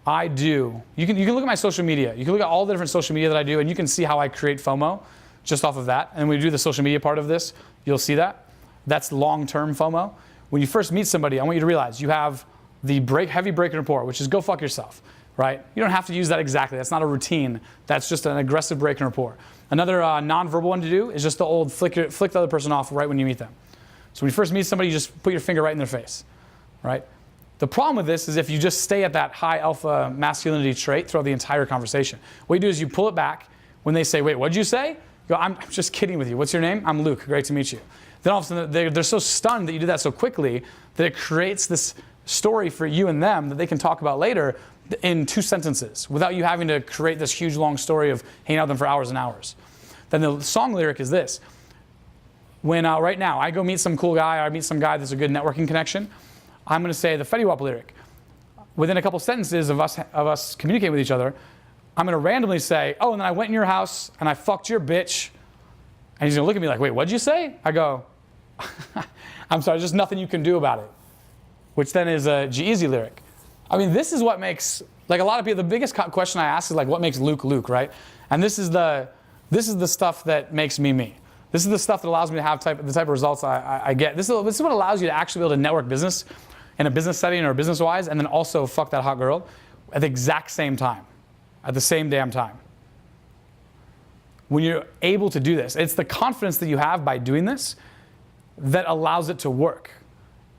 I do. You can look at my social media. You can look at all the different social media that I do, and you can see how I create FOMO just off of that. And when we do the social media part of this, you'll see that. That's long-term FOMO. When you first meet somebody, I want you to realize you have the heavy break and rapport, which is go fuck yourself, right? You don't have to use that exactly. That's not a routine. That's just an aggressive break and rapport. Another non-verbal one to do is just the old flick the other person off right when you meet them. So when you first meet somebody, you just put your finger right in their face, right? The problem with this is if you just stay at that high alpha masculinity trait throughout the entire conversation. What you do is you pull it back. When they say, wait, what'd you say? You go, I'm just kidding with you. What's your name? I'm Luke. Great to meet you. Then all of a sudden, they're so stunned that you did that so quickly that it creates this story for you and them that they can talk about later in 2 sentences without you having to create this huge long story of hanging out with them for hours and hours. Then the song lyric is this. When right now I go meet some cool guy, or I meet some guy that's a good networking connection, I'm going to say the Fetty Wap lyric. Within a couple sentences of us communicating with each other, I'm going to randomly say, oh, and then I went in your house and I fucked your bitch. And he's going to look at me like, wait, what'd you say? I go, I'm sorry, there's just nothing you can do about it. Which then is a G-Eazy lyric. I mean, this is what makes, like a lot of people, the biggest question I ask is like, what makes Luke Luke, right? And this is the stuff that makes me me. This is the stuff that allows me to have the type of results I get. This is what allows you to actually be able to network business in a business setting or business-wise, and then also fuck that hot girl at the exact same time, at the same damn time. When you're able to do this, it's the confidence that you have by doing this that allows it to work.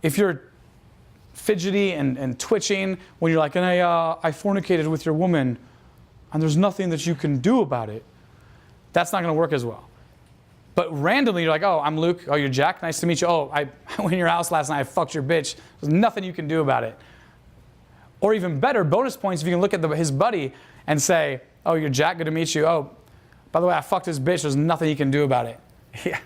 If you're fidgety and twitching when you're like, and I fornicated with your woman and there's nothing that you can do about it, that's not going to work as well. But randomly, you're like, oh, I'm Luke. Oh, you're Jack. Nice to meet you. Oh, I went in your house last night. I fucked your bitch. There's nothing you can do about it. Or even better, bonus points if you can look at his buddy and say, oh, you're Jack. Good to meet you. Oh, by the way, I fucked his bitch. There's nothing he can do about it. Yeah.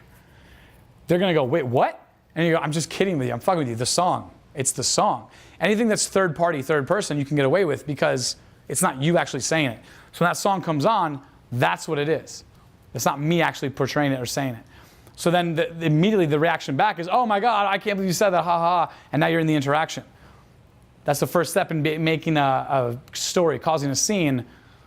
They're going to go, wait, what? And you go, I'm just kidding with you. I'm fucking with you. The song. It's the song. Anything that's third party, third person, you can get away with because it's not you actually saying it. So when that song comes on, that's what it is. It's not me actually portraying it or saying it. So then immediately the reaction back is, oh my God, I can't believe you said that, ha ha. And now you're in the interaction. That's the first step in making a story, causing a scene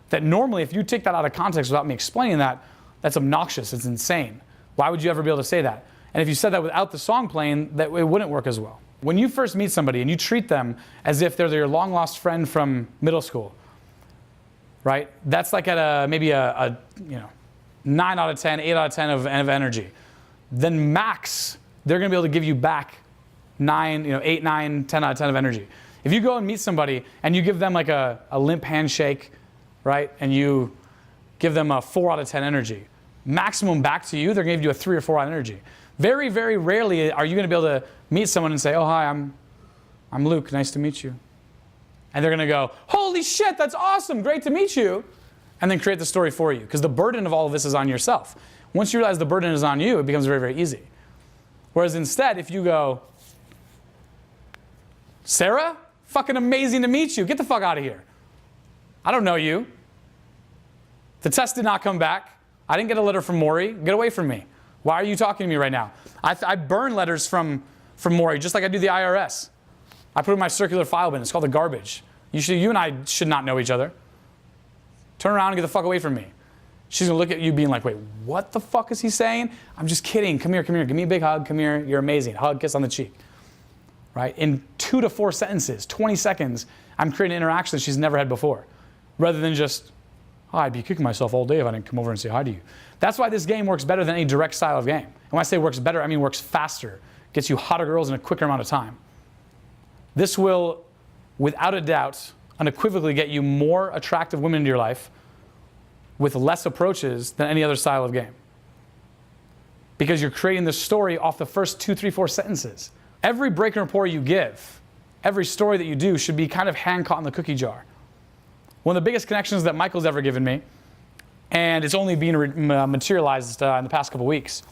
that normally, if you take that out of context without me explaining that, that's obnoxious, it's insane. Why would you ever be able to say that? And if you said that without the song playing, that it wouldn't work as well. When you first meet somebody and you treat them as if they're your long lost friend from middle school, right? That's like at maybe a 9 out of 10, 8 out of 10 of energy. Then max, they're going to be able to give you back 8, 9, 10 out of 10 of energy. If you go and meet somebody and you give them like a limp handshake, right? And you give them a 4 out of 10 energy. Maximum back to you, they're going to give you a 3 or 4 out of energy. Very, very rarely are you going to be able to meet someone and say, oh, hi, I'm Luke. Nice to meet you. And they're going to go, holy shit, that's awesome. Great to meet you. And then create the story for you. Because the burden of all of this is on yourself. Once you realize the burden is on you, it becomes very, very easy. Whereas instead, if you go, Sarah, fucking amazing to meet you. Get the fuck out of here. I don't know you. The test did not come back. I didn't get a letter from Maury. Get away from me. Why are you talking to me right now? I burn letters from Maury, just like I do the IRS. I put it in my circular file bin. It's called the garbage. You and I should not know each other. Turn around and get the fuck away from me. She's going to look at you being like, wait, what the fuck is he saying? I'm just kidding. Come here, come here. Give me a big hug. Come here. You're amazing. Hug, kiss on the cheek. Right? In 2 to 4 sentences, 20 seconds, I'm creating an interaction that she's never had before. Rather than just, oh, I'd be kicking myself all day if I didn't come over and say hi to you. That's why this game works better than any direct style of game. And when I say works better, I mean works faster. Gets you hotter girls in a quicker amount of time. This will, without a doubt, unequivocally get you more attractive women into your life with less approaches than any other style of game. Because you're creating the story off the first 2, 3, 4 sentences. Every break and rapport you give, every story that you do should be kind of hand caught in the cookie jar. One of the biggest connections that Michael's ever given me, and it's only being materialized in the past couple weeks.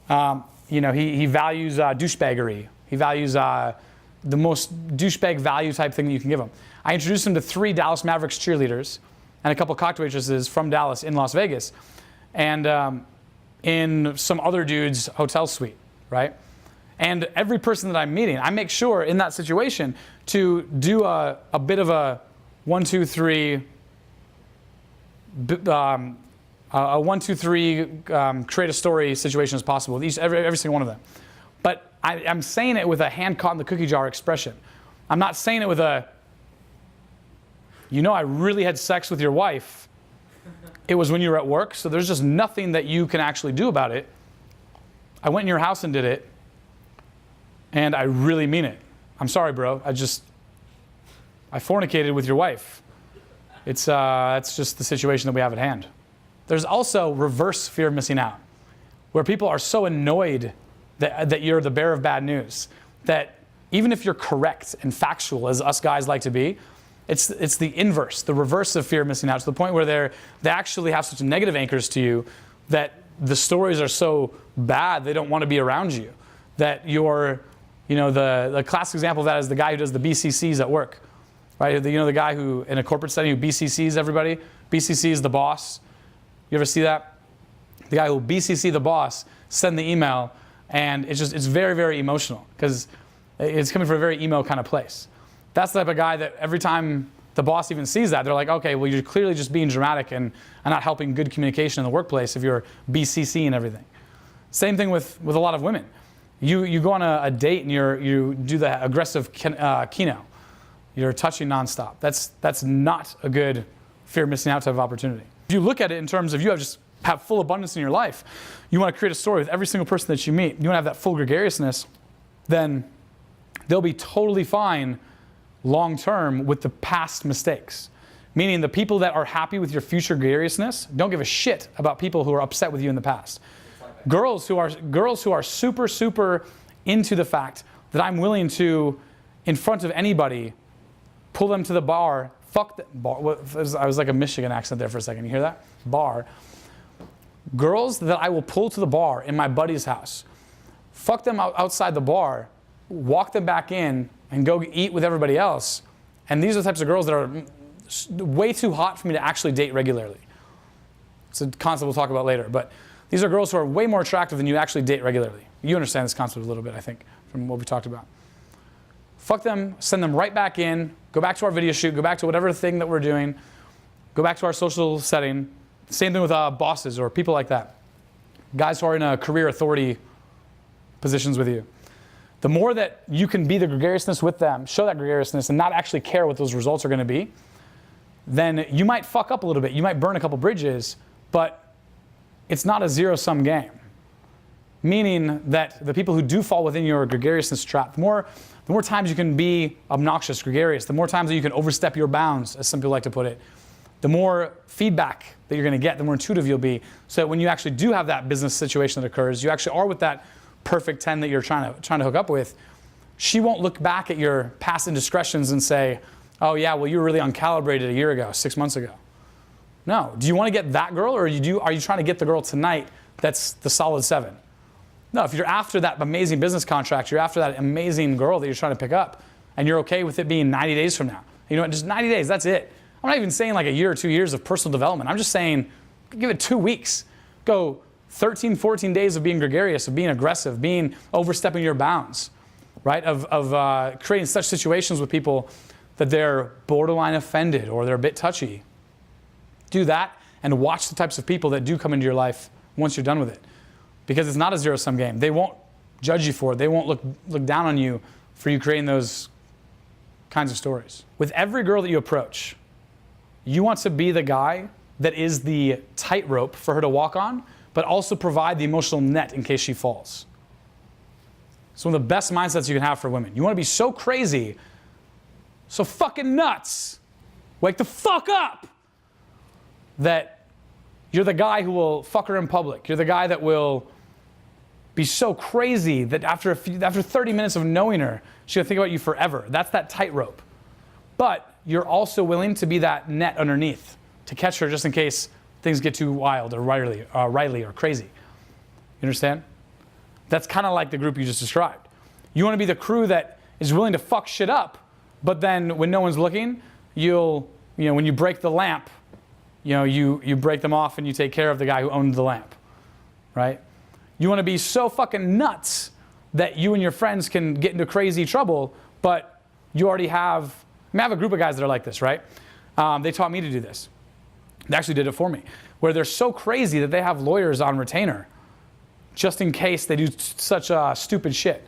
He values douchebaggery. He values the most douchebag value type thing that you can give him. I introduced him to 3 Dallas Mavericks cheerleaders and a couple cocktail waitresses from Dallas in Las Vegas, and in some other dude's hotel suite, right? And every person that I'm meeting, I make sure in that situation to do a bit of a 1, 2, 3, a 1, 2, 3 create a story situation as possible with every single one of them. But I'm saying it with a hand caught in the cookie jar expression. I'm not saying it with a, I really had sex with your wife. It was when you were at work, so there's just nothing that you can actually do about it. I went in your house and did it, and I really mean it. I'm sorry, bro. I fornicated with your wife. That's just the situation that we have at hand. There's also reverse fear of missing out, where people are so annoyed that you're the bearer of bad news, that even if you're correct and factual, as us guys like to be, it's the inverse, the reverse of fear of missing out, to the point where they actually have such negative anchors to you that the stories are so bad they don't want to be around you. That you're, the classic example of that is the guy who does the BCCs at work, right? The guy who, in a corporate setting, who BCCs everybody. BCC is the boss. You ever see that? The guy who BCC the boss, send the email, and it's very, very emotional because it's coming from a very emo kind of place. That's the type of guy that every time the boss even sees that, they're like, okay, well, you're clearly just being dramatic and not helping good communication in the workplace if you're BCC and everything. Same thing with a lot of women. You go on a date and you do the aggressive kino. You're touching nonstop. That's not a good fear of missing out type of opportunity. If you look at it in terms of you have just have full abundance in your life, you want to create a story with every single person that you meet, you want to have that full gregariousness, then they'll be totally fine long term with the past mistakes. Meaning the people that are happy with your future gregariousness don't give a shit about people who are upset with you in the past. Girls who are super, super into the fact that I'm willing to, in front of anybody, pull them to the bar, fuck the bar. I was like a Michigan accent there for a second. You hear that? Bar. Girls that I will pull to the bar in my buddy's house, fuck them outside the bar, walk them back in, and go eat with everybody else. And these are the types of girls that are way too hot for me to actually date regularly. It's a concept we'll talk about later. But these are girls who are way more attractive than you actually date regularly. You understand this concept a little bit, I think, from what we talked about. Fuck them, send them right back in, go back to our video shoot, go back to whatever thing that we're doing, go back to our social setting. Same thing with bosses or people like that. Guys who are in a career authority positions with you. The more that you can be the gregariousness with them, show that gregariousness, and not actually care what those results are going to be, then you might fuck up a little bit. You might burn a couple bridges, but it's not a zero-sum game. Meaning that the people who do fall within your gregariousness trap, the more times you can be obnoxious, gregarious, the more times that you can overstep your bounds, as some people like to put it, the more feedback that you're going to get, the more intuitive you'll be. So that when you actually do have that business situation that occurs, you actually are with that perfect 10 that you're trying to hook up with, she won't look back at your past indiscretions and say, oh yeah, well you were really uncalibrated a year ago, 6 months ago. No. Do you want to get that girl, or are you trying to get the girl tonight that's the solid 7? No, if you're after that amazing business contract, you're after that amazing girl that you're trying to pick up, and you're okay with it being 90 days from now. You know what, just 90 days, that's it. I'm not even saying like a year or 2 years of personal development. I'm just saying, give it 2 weeks. Go 13, 14 days of being gregarious, of being aggressive, overstepping your bounds, right? Of creating such situations with people that they're borderline offended or they're a bit touchy. Do that and watch the types of people that do come into your life once you're done with it. Because it's not a zero-sum game. They won't judge you for it. They won't look down on you for you creating those kinds of stories. With every girl that you approach, you want to be the guy that is the tightrope for her to walk on, but also provide the emotional net in case she falls. It's one of the best mindsets you can have for women. You want to be so crazy, so fucking nuts, wake the fuck up, that you're the guy who will fuck her in public. You're the guy that will be so crazy that after 30 minutes of knowing her, she'll think about you forever. That's that tightrope. But you're also willing to be that net underneath to catch her just in case things get too wild or Riley or crazy. You understand? That's kind of like the group you just described. You want to be the crew that is willing to fuck shit up, but then when no one's looking, when you break the lamp, you break them off and you take care of the guy who owned the lamp, right? You want to be so fucking nuts that you and your friends can get into crazy trouble, but you already have, I have a group of guys that are like this, right? They taught me to do this. They actually did it for me, where they're so crazy that they have lawyers on retainer just in case they do such stupid shit.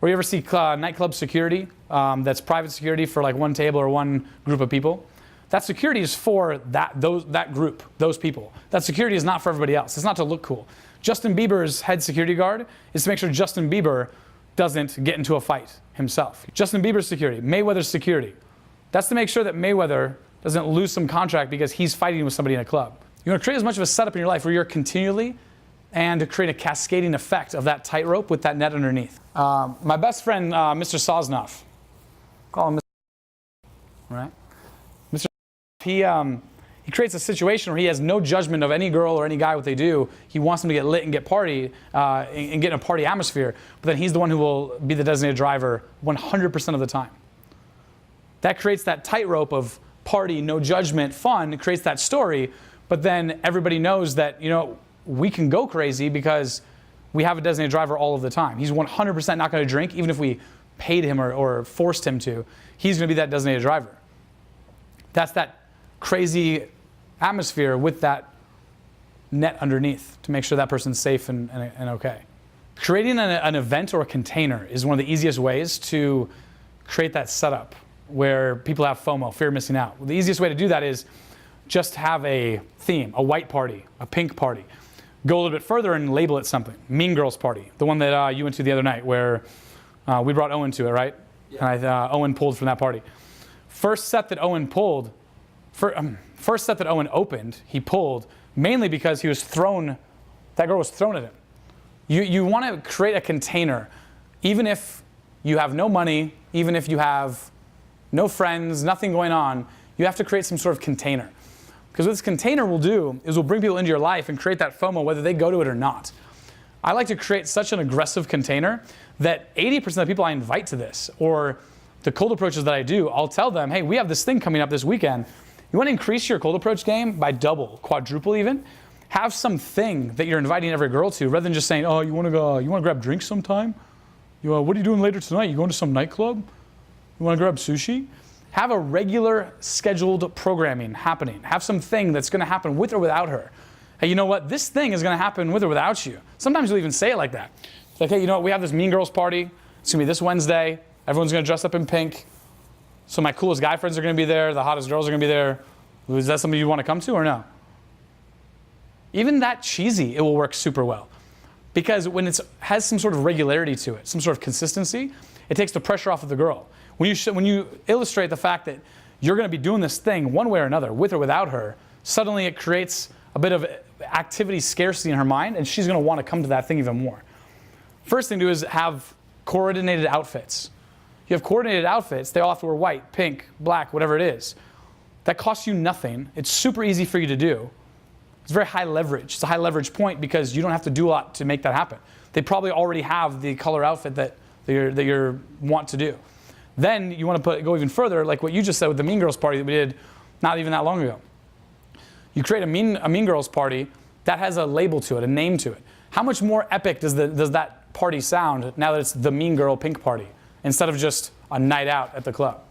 Or you ever see nightclub security that's private security for like one table or one group of people? That security is for that group, those people. That security is not for everybody else. It's not to look cool. Justin Bieber's head security guard is to make sure Justin Bieber doesn't get into a fight himself. Justin Bieber's security, Mayweather's security. That's to make sure that Mayweather doesn't lose some contract because he's fighting with somebody in a club. You want to create as much of a setup in your life where you're continually and to create a cascading effect of that tightrope with that net underneath. My best friend, Mr. Sosnoff, call him Mr. Right? He creates a situation where he has no judgment of any girl or any guy what they do. He wants them to get lit and get party and get in a party atmosphere, but then he's the one who will be the designated driver 100% of the time. That creates that tightrope of party, no judgment, fun. It creates that story, but then everybody knows that, we can go crazy because we have a designated driver all of the time. He's 100% not going to drink, even if we paid him or forced him to. He's going to be that designated driver. That's that crazy atmosphere with that net underneath to make sure that person's safe and okay. Creating an event or a container is one of the easiest ways to create that setup where people have FOMO, fear of missing out. Well, the easiest way to do that is just have a theme, a white party, a pink party. Go a little bit further and label it something. Mean Girls party, the one that you went to the other night where we brought Owen to it, right? Yeah. And Owen pulled from that party. First set that Owen opened, he pulled mainly because he was thrown, that girl was thrown at him. You want to create a container, even if you have no money, even if you have no friends, nothing going on, you have to create some sort of container. Because what this container will do is will bring people into your life and create that FOMO whether they go to it or not. I like to create such an aggressive container that 80% of the people I invite to this, or the cold approaches that I do, I'll tell them, hey, we have this thing coming up this weekend. You want to increase your cold approach game by double, quadruple even? Have something that you're inviting every girl to, rather than just saying, oh, you want to grab drinks sometime? What are you doing later tonight? You going to some nightclub? You want to grab sushi? Have a regular scheduled programming happening. Have something that's going to happen with or without her. Hey, you know what? This thing is going to happen with or without you. Sometimes you'll even say it like that. It's like, hey, you know what? We have this Mean Girls party. It's going to be this Wednesday. Everyone's going to dress up in pink. So my coolest guy friends are going to be there. The hottest girls are going to be there. Is that something you want to come to or no? Even that cheesy, it will work super well. Because when it has some sort of regularity to it, some sort of consistency, it takes the pressure off of the girl. When you illustrate the fact that you're going to be doing this thing one way or another, with or without her, suddenly it creates a bit of activity scarcity in her mind, and she's going to want to come to that thing even more. First thing to do is have coordinated outfits. You have coordinated outfits, they all have to wear white, pink, black, whatever it is. That costs you nothing. It's super easy for you to do. It's very high leverage. It's a high leverage point because you don't have to do a lot to make that happen. They probably already have the color outfit that you want to do. Then you want to go even further, like what you just said with the Mean Girls party that we did not even that long ago. You create a mean Girls party that has a label to it, a name to it. How much more epic does that party sound now that it's the Mean Girl Pink party instead of just a night out at the club?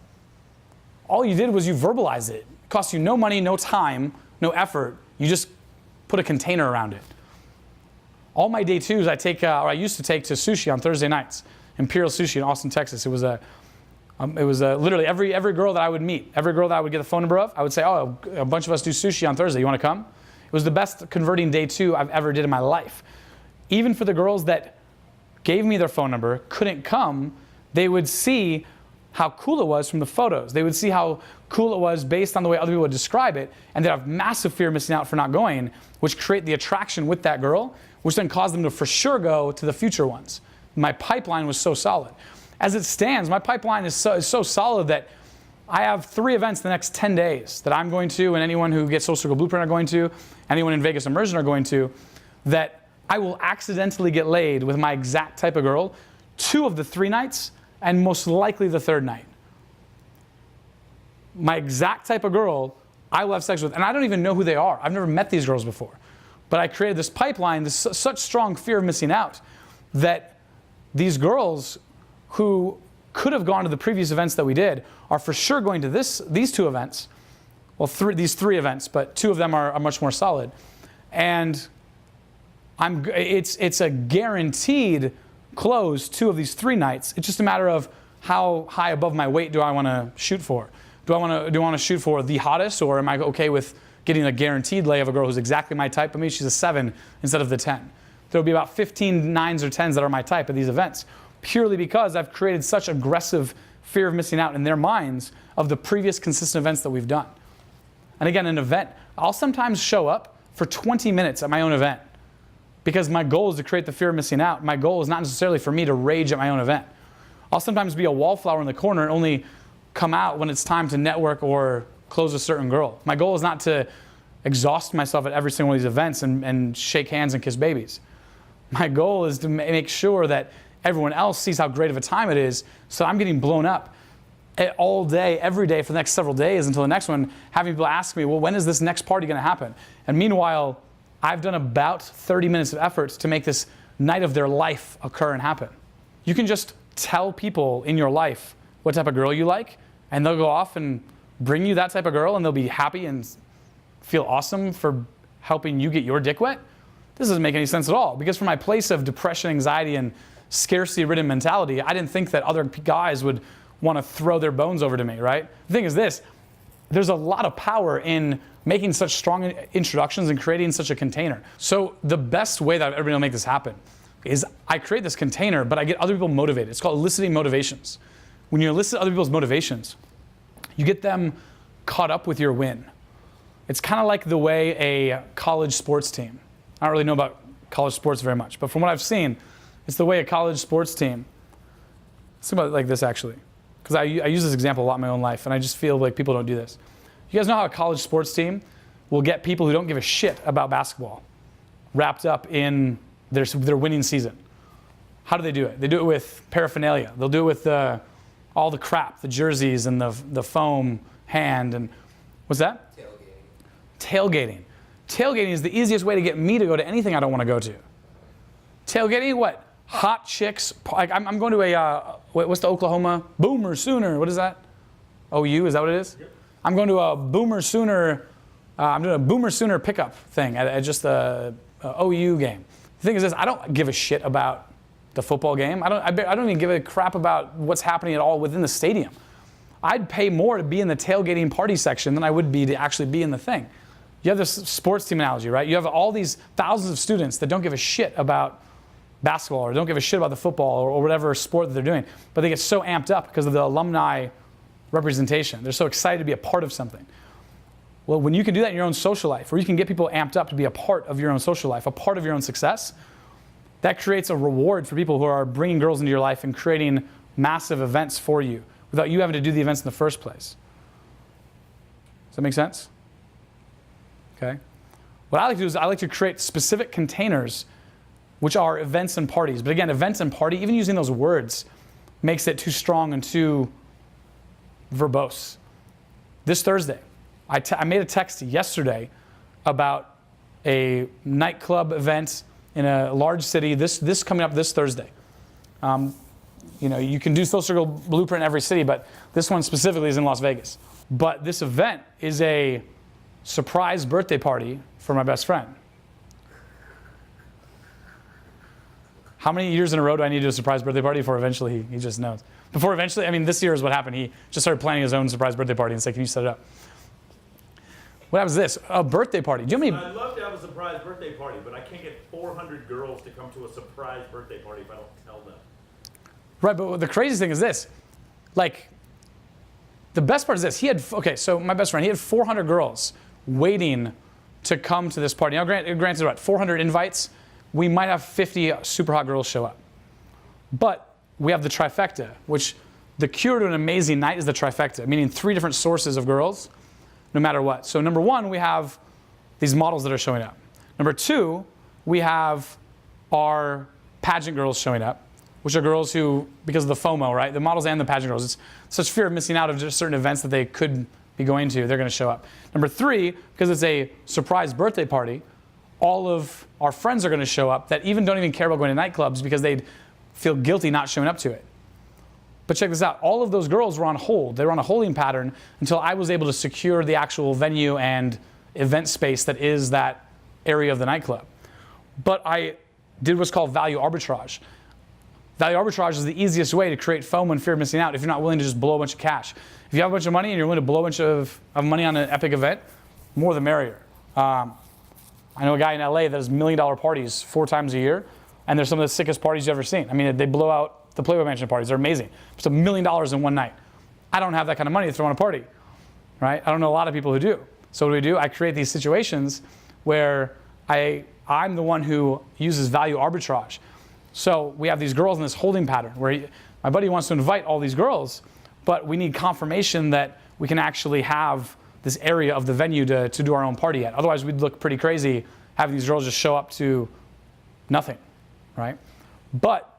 All you did was you verbalized it. It cost you no money, no time, no effort. You just put a container around it. All my day twos I used to take to sushi on Thursday nights. Imperial Sushi in Austin, Texas. It was literally every girl that I would meet, every girl that I would get the phone number of, I would say, oh, a bunch of us do sushi on Thursday. You want to come? It was the best converting day two I've ever did in my life. Even for the girls that gave me their phone number, couldn't come, they would see how cool it was from the photos. They would see how cool it was based on the way other people would describe it, and they'd have massive fear of missing out for not going, which create the attraction with that girl, which then caused them to for sure go to the future ones. My pipeline was so solid. As it stands, my pipeline is so solid that I have 3 events the next 10 days that I'm going to, and anyone who gets Soul Circle Blueprint are going to, anyone in Vegas Immersion are going to, that I will accidentally get laid with my exact type of girl 2 of the 3 nights, and most likely the 3rd night. My exact type of girl I will have sex with, and I don't even know who they are. I've never met these girls before. But I created this pipeline, such strong fear of missing out, that these girls who could have gone to the previous events that we did are for sure going to these 2 events. Well, these 3 events, but 2 of them are much more solid. And it's a guaranteed close 2 of these 3 nights. It's just a matter of how high above my weight do I want to shoot for. Do I want to shoot for the hottest, or am I okay with getting a guaranteed lay of a girl who's exactly my type? But maybe she's a 7 instead of the 10. There'll be about 15 9s or 10s that are my type at these events, purely because I've created such aggressive fear of missing out in their minds of the previous consistent events that we've done. And again, an event, I'll sometimes show up for 20 minutes at my own event because my goal is to create the fear of missing out. My goal is not necessarily for me to rage at my own event. I'll sometimes be a wallflower in the corner and only come out when it's time to network or close a certain girl. My goal is not to exhaust myself at every single one of these events and shake hands and kiss babies. My goal is to make sure that everyone else sees how great of a time it is, so I'm getting blown up all day, every day for the next several days until the next one, having people ask me, well, when is this next party going to happen? And meanwhile, I've done about 30 minutes of efforts to make this night of their life occur and happen. You can just tell people in your life what type of girl you like, and they'll go off and bring you that type of girl, and they'll be happy and feel awesome for helping you get your dick wet. This doesn't make any sense at all, because from my place of depression, anxiety, and scarcity-ridden mentality, I didn't think that other guys would want to throw their bones over to me, right? The thing is this, there's a lot of power in making such strong introductions and creating such a container. So the best way that everybody will make this happen is I create this container, but I get other people motivated. It's called eliciting motivations. When you elicit other people's motivations, you get them caught up with your win. It's kind of like the way a college sports team, I don't really know about college sports very much, but from what I've seen, it's the way a college sports team, let's think about it like this actually, because I use this example a lot in my own life, and I just feel like people don't do this. You guys know how a college sports team will get people who don't give a shit about basketball wrapped up in their winning season? How do they do it? They do it with paraphernalia. They'll do it with all the crap, the jerseys and the foam hand and, what's that? Tailgating. Tailgating is the easiest way to get me to go to anything I don't want to go to. Tailgating, what? Hot chicks. Like I'm going to a, what's the Oklahoma? Boomer Sooner. What is that? OU, is that what it is? Yep. I'm going to a Boomer Sooner, I'm doing a Boomer Sooner pickup thing at just the OU game. The thing is this, I don't give a shit about the football game. I don't even give a crap about what's happening at all within the stadium. I'd pay more to be in the tailgating party section than I would be to actually be in the thing. You have this sports team analogy, right? You have all these thousands of students that don't give a shit about basketball or don't give a shit about the football or whatever sport that they're doing, but they get so amped up because of the alumni representation. They're so excited to be a part of something. Well, when you can do that in your own social life, or you can get people amped up to be a part of your own social life, a part of your own success, that creates a reward for people who are bringing girls into your life and creating massive events for you without you having to do the events in the first place. Does that make sense? Okay. What I like to do is I like to create specific containers which are events and parties. But again, events and party, even using those words, makes it too strong and too verbose. This Thursday, I made a text yesterday about a nightclub event in a large city. This coming up this Thursday. You know, you can do Social Circle Blueprint in every city, but this one specifically is in Las Vegas. But this event is a surprise birthday party for my best friend. How many years in a row do I need to do a surprise birthday party before eventually he just knows? Before eventually, I mean, this year is what happened. He just started planning his own surprise birthday party and said, can you set it up? What happens is this, a birthday party. Do you know how many? I'd love to have a surprise birthday party, but I can't get 400 girls to come to a surprise birthday party if I don't tell them. Right, but the craziest thing is this. Like, the best part is this. Okay, so my best friend, he had 400 girls waiting to come to this party. Now, granted, what, 400 invites? We might have 50 super hot girls show up. But we have the trifecta, which the cure to an amazing night is the trifecta, meaning 3 different sources of girls, no matter what. So number 1, we have these models that are showing up. Number 2, we have our pageant girls showing up, which are girls who, because of the FOMO, right? The models and the pageant girls, it's such fear of missing out of just certain events that they could be going to, they're going to show up. Number 3, because it's a surprise birthday party, all of our friends are going to show up that even don't even care about going to nightclubs because they'd feel guilty not showing up to it. But check this out. All of those girls were on hold. They were on a holding pattern until I was able to secure the actual venue and event space that is that area of the nightclub. But I did what's called value arbitrage. Value arbitrage is the easiest way to create FOMO and fear of missing out if you're not willing to just blow a bunch of cash. If you have a bunch of money and you're willing to blow a bunch of money on an epic event, more the merrier. I know a guy in LA that does $1 million parties 4 times a year, and they're some of the sickest parties you've ever seen. I mean, they blow out the Playboy Mansion parties. They're amazing. It's $1 million in one night. I don't have that kind of money to throw on a party, right? I don't know a lot of people who do. So what do? I create these situations where I'm the one who uses value arbitrage. So we have these girls in this holding pattern where my buddy wants to invite all these girls, but we need confirmation that we can actually have this area of the venue to do our own party at. Otherwise, we'd look pretty crazy having these girls just show up to nothing, right? But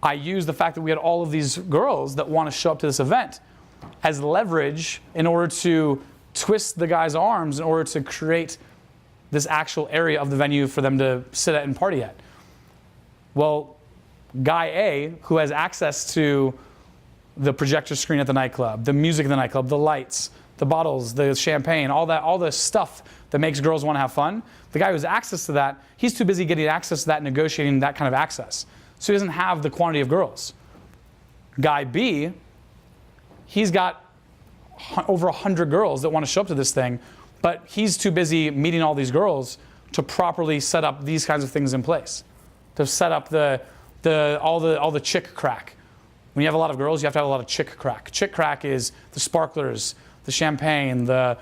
I use the fact that we had all of these girls that want to show up to this event as leverage in order to twist the guy's arms in order to create this actual area of the venue for them to sit at and party at. Well, guy A, who has access to the projector screen at the nightclub, the music in the nightclub, the lights, the bottles, the champagne, all the stuff that makes girls want to have fun, the guy who has access to that, he's too busy getting access to that, negotiating that kind of access. So he doesn't have the quantity of girls. Guy B, he's got over 100 girls that want to show up to this thing But he's too busy meeting all these girls to properly set up these kinds of things in place, to set up all the chick crack. When you have a lot of girls, you have to have a lot of chick crack. Chick crack is the sparklers, the champagne, the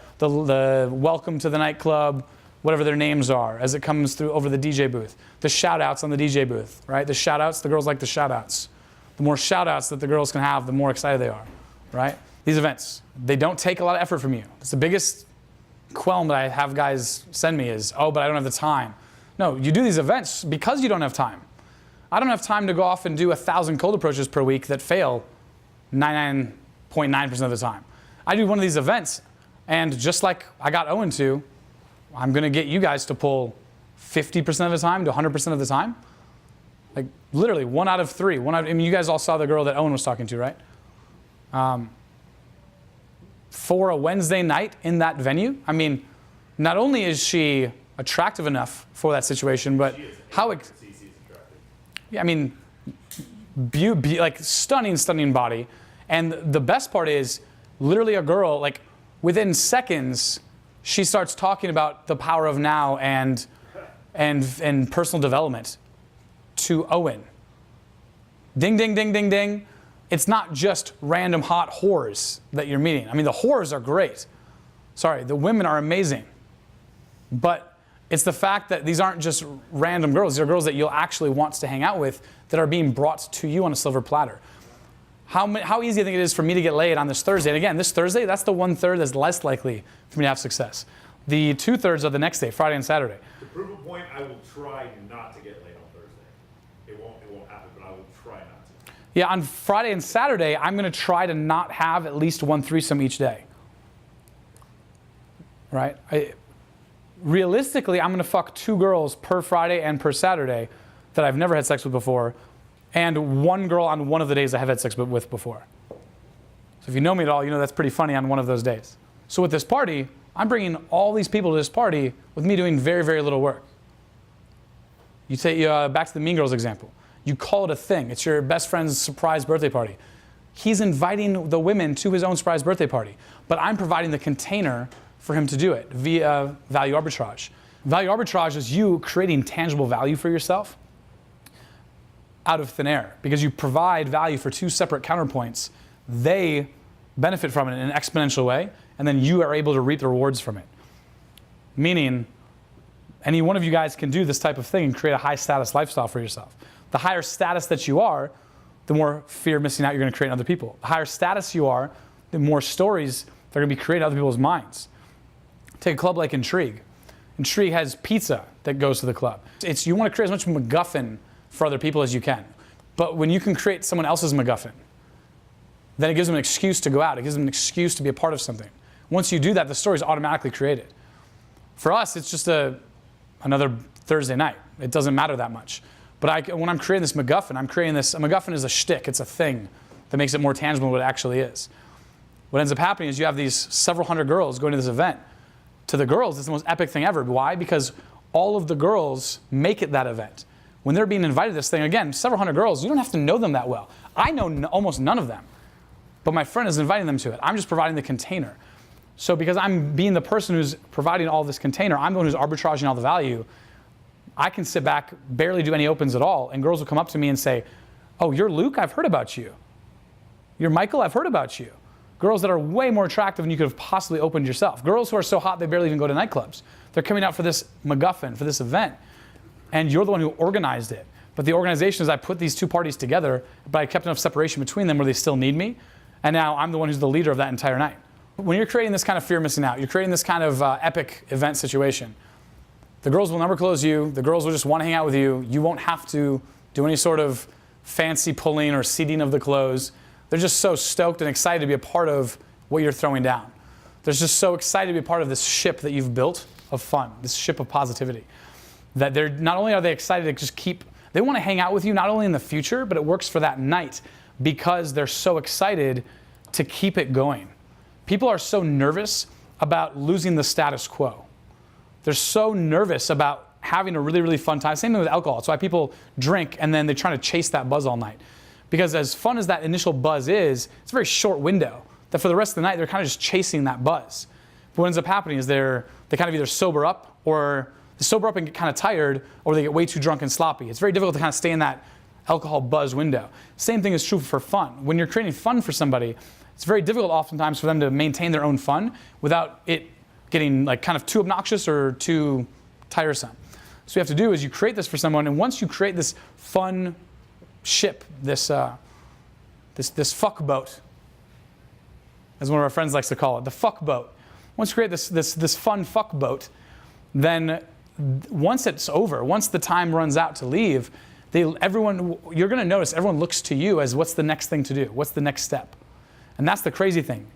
welcome to the nightclub, whatever their names are, as it comes through over the DJ booth. The shout outs on the DJ booth, right? The shout outs, the girls like the shout outs. The more shout outs that the girls can have, the more excited they are, right? These events, they don't take a lot of effort from you. It's the biggest qualm that I have guys send me is, oh, but I don't have the time. No, you do these events because you don't have time. I don't have time to go off and do 1,000 cold approaches per week that fail 99.9% of the time. I do one of these events, and just like I got Owen to, I'm going to get you guys to pull 50% of the time to 100% of the time. Like literally 1 out of 3. I mean, you guys all saw the girl that Owen was talking to, right? For a Wednesday night in that venue, I mean, not only is she attractive enough for that situation, but how yeah, I mean, like stunning body. And the best part is literally a girl, like within seconds, she starts talking about the power of now and personal development to Owen. Ding, ding, ding, ding, ding. It's not just random hot whores that you're meeting. I mean, the whores are great. Sorry, the women are amazing. But it's the fact that these aren't just random girls. These are girls that you'll actually want to hang out with that are being brought to you on a silver platter. How easy do you think it is for me to get laid on this Thursday? And again, this Thursday, that's the 1/3 that's less likely for me to have success. The 2/3 are the next day, Friday and Saturday. To prove a point, I will try not to get laid on Thursday. It won't happen, but I will try not to. Yeah, on Friday and Saturday, I'm going to try to not have at least 1 threesome each day. Right? Realistically, I'm going to fuck 2 girls per Friday and per Saturday that I've never had sex with before, and 1 girl on one of the days I have had sex with before. So if you know me at all, you know that's pretty funny on one of those days. So with this party, I'm bringing all these people to this party with me doing very, very little work. You take back to the Mean Girls example. You call it a thing. It's your best friend's surprise birthday party. He's inviting the women to his own surprise birthday party, but I'm providing the container for him to do it via value arbitrage. Value arbitrage is you creating tangible value for yourself out of thin air because you provide value for 2 separate counterpoints. They benefit from it in an exponential way, and then you are able to reap the rewards from it. Meaning, any one of you guys can do this type of thing and create a high status lifestyle for yourself. The higher status that you are, the more fear of missing out you're going to create in other people. The higher status you are, the more stories that are going to be created in other people's minds. Take a club like Intrigue. Intrigue has pizza that goes to the club. You want to create as much MacGuffin for other people as you can. But when you can create someone else's MacGuffin, then it gives them an excuse to go out. It gives them an excuse to be a part of something. Once you do that, the story is automatically created. For us, it's just another Thursday night. It doesn't matter that much. But when I'm creating this MacGuffin, a MacGuffin is a shtick. It's a thing that makes it more tangible than what it actually is. What ends up happening is you have these several hundred girls going to this event. To the girls, it's the most epic thing ever. Why? Because all of the girls make it that event. When they're being invited to this thing, again, several hundred girls, you don't have to know them that well. I know almost none of them. But my friend is inviting them to it. I'm just providing the container. So because I'm being the person who's providing all this container, I'm the one who's arbitraging all the value, I can sit back, barely do any opens at all, and girls will come up to me and say, oh, you're Luke? I've heard about you. You're Michael? I've heard about you. Girls that are way more attractive than you could have possibly opened yourself. Girls who are so hot they barely even go to nightclubs. They're coming out for this MacGuffin, for this event. And you're the one who organized it. But the organization is I put these 2 parties together, but I kept enough separation between them where they still need me. And now I'm the one who's the leader of that entire night. When you're creating this kind of fear of missing out, you're creating this kind of epic event situation, the girls will never close you. The girls will just want to hang out with you. You won't have to do any sort of fancy pulling or seating of the clothes. They're just so stoked and excited to be a part of what you're throwing down. They're just so excited to be a part of this ship that you've built of fun, this ship of positivity. That they're not only are they excited to just they want to hang out with you not only in the future, but it works for that night because they're so excited to keep it going. People are so nervous about losing the status quo. They're so nervous about having a really, really fun time. Same thing with alcohol. That's why people drink and then they're trying to chase that buzz all night. Because as fun as that initial buzz is, it's a very short window. That for the rest of the night, they're kind of just chasing that buzz. But what ends up happening is they kind of either sober up, or they sober up and get kind of tired, or they get way too drunk and sloppy. It's very difficult to kind of stay in that alcohol buzz window. Same thing is true for fun. When you're creating fun for somebody, it's very difficult oftentimes for them to maintain their own fun without it getting like kind of too obnoxious or too tiresome. So what you have to do is you create this for someone, and once you create this fun ship, this fuck boat, as one of our friends likes to call it, the fuck boat. Once you create this fun fuck boat, then once it's over, once the time runs out to leave, you're going to notice everyone looks to you as what's the next thing to do, what's the next step. And that's the crazy thing.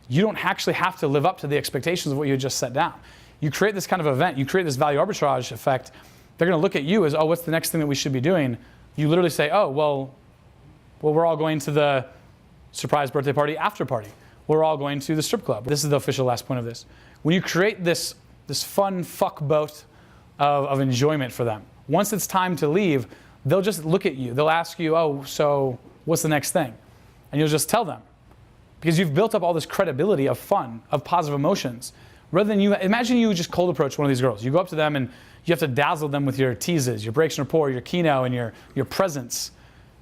You don't actually have to live up to the expectations of what you had just set down. You create this kind of event, you create this value arbitrage effect, they're going to look at you as, oh, what's the next thing that we should be doing? You literally say, oh, well, we're all going to the surprise birthday party after party. We're all going to the strip club. This is the official last point of this. When you create this fun fuck boat of enjoyment for them, once it's time to leave, they'll just look at you. They'll ask you, oh, so what's the next thing? And you'll just tell them. Because you've built up all this credibility of fun, of positive emotions. Rather than imagine you just cold approach one of these girls. You go up to them and you have to dazzle them with your teases, your breaks and rapport, your keynote, and your presence.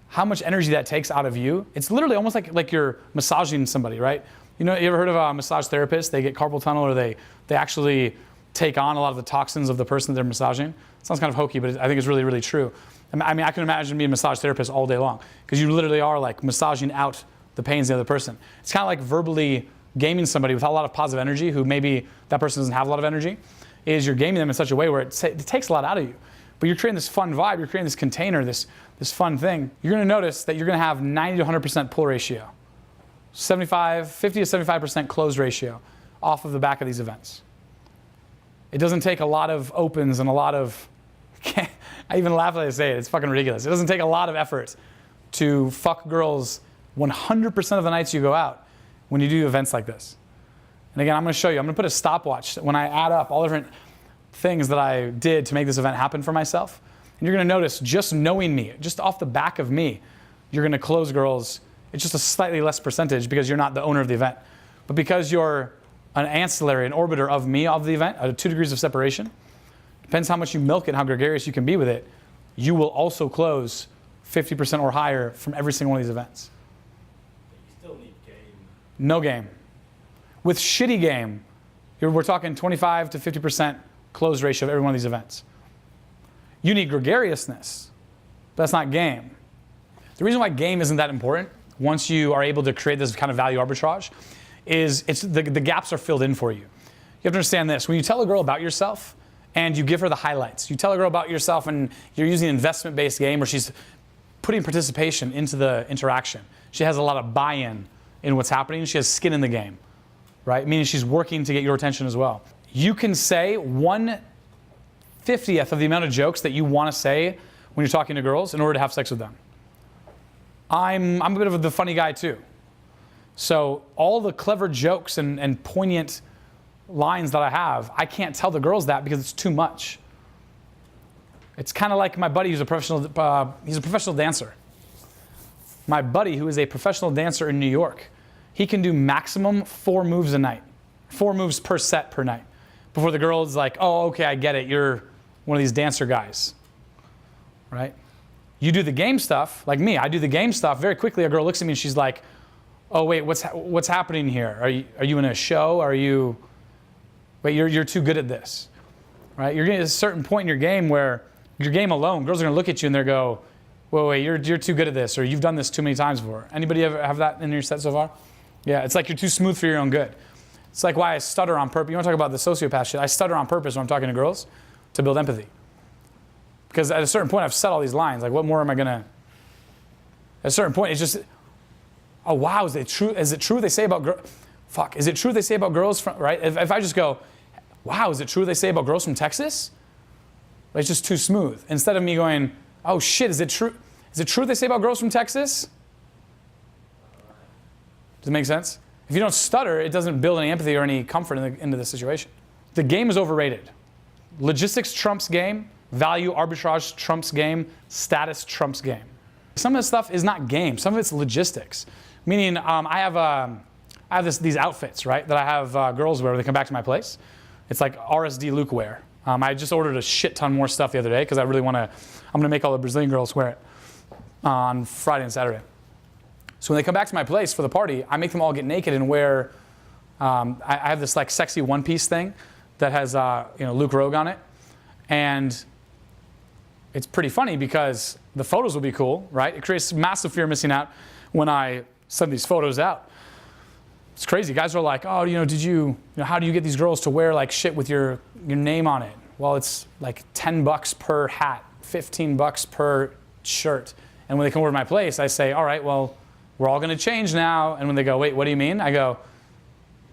How much energy that takes out of you. It's literally almost like you're massaging somebody, right? You ever heard of a massage therapist? They get carpal tunnel, or they actually take on a lot of the toxins of the person they're massaging. It sounds kind of hokey, but I think it's really, really true. I mean, I can imagine being a massage therapist all day long, because you literally are like massaging out the pains of the other person. It's kind of like verbally gaming somebody with a lot of positive energy, who maybe that person doesn't have a lot of energy, is you're gaming them in such a way where it takes a lot out of you. But you're creating this fun vibe, you're creating this container, this fun thing. You're going to notice that you're going to have 90 to 100% pull ratio, 50 to 75% close ratio off of the back of these events. It doesn't take a lot of opens and a lot of, I even laugh when I say it, it's fucking ridiculous. It doesn't take a lot of effort to fuck girls 100% of the nights you go out when you do events like this. And again, I'm going to show you, I'm going to put a stopwatch when I add up all different things that I did to make this event happen for myself. And you're going to notice, just knowing me, just off the back of me, you're going to close girls. It's just a slightly less percentage because you're not the owner of the event. But because you're an ancillary, an orbiter of me, of the event, at 2 degrees of separation, depends how much you milk it, how gregarious you can be with it, you will also close 50% or higher from every single one of these events. You still need game. No game. With shitty game, we're talking 25 to 50% close ratio of every one of these events. You need gregariousness, but that's not game. The reason why game isn't that important, once you are able to create this kind of value arbitrage, is the gaps are filled in for you. You have to understand this. When you tell a girl about yourself and you give her the highlights, you tell a girl about yourself and you're using an investment-based game where she's putting participation into the interaction. She has a lot of buy-in in what's happening. She has skin in the game, right? Meaning she's working to get your attention as well. You can say 1/50th of the amount of jokes that you want to say when you're talking to girls in order to have sex with them. I'm a bit of the funny guy too. So all the clever jokes and poignant lines that I have, I can't tell the girls that because it's too much. It's kind of like my buddy who's a professional dancer. My buddy who is a professional dancer in New York, he can do maximum 4 moves a night, 4 moves per set per night, before the girl is like, oh, okay, I get it, you're one of these dancer guys, right? You do the game stuff, like me, I do the game stuff, very quickly a girl looks at me and she's like, oh wait, what's happening here? Are you in a show? Wait, you're too good at this, right? You're getting to a certain point in your game where your game alone, girls are gonna look at you and they're go, wait, you're too good at this, or you've done this too many times before. Anybody ever have that in your set so far? Yeah, it's like you're too smooth for your own good. It's like why I stutter on purpose. You want to talk about the sociopath shit? I stutter on purpose when I'm talking to girls to build empathy. Because at a certain point, I've said all these lines. Like, what more am I gonna? At a certain point, it's just, oh wow, is it true? Is it true they say about girls? Fuck, is it true they say about girls from, right? If I just go, wow, is it true they say about girls from Texas? It's just too smooth. Instead of me going, oh shit, is it true? Is it true they say about girls from Texas? Does it make sense? If you don't stutter, it doesn't build any empathy or any comfort into the situation. The game is overrated. Logistics trumps game. Value arbitrage trumps game. Status trumps game. Some of this stuff is not game. Some of it's logistics. Meaning, I I have these outfits, right, that I have girls wear when they come back to my place. It's like RSD Luke wear. I just ordered a shit ton more stuff the other day because I really want to, I'm going to make all the Brazilian girls wear it on Friday and Saturday. So when they come back to my place for the party, I make them all get naked and wear, I have this like sexy one-piece thing that has Luke Rogue on it. And it's pretty funny because the photos will be cool, right? It creates massive fear of missing out when I send these photos out. It's crazy. Guys are like, oh, how do you get these girls to wear like shit with your name on it? Well, it's like $10 per hat, $15 per shirt. And when they come over to my place, I say, all right, well, we're all going to change now. And when they go, wait, what do you mean? I go,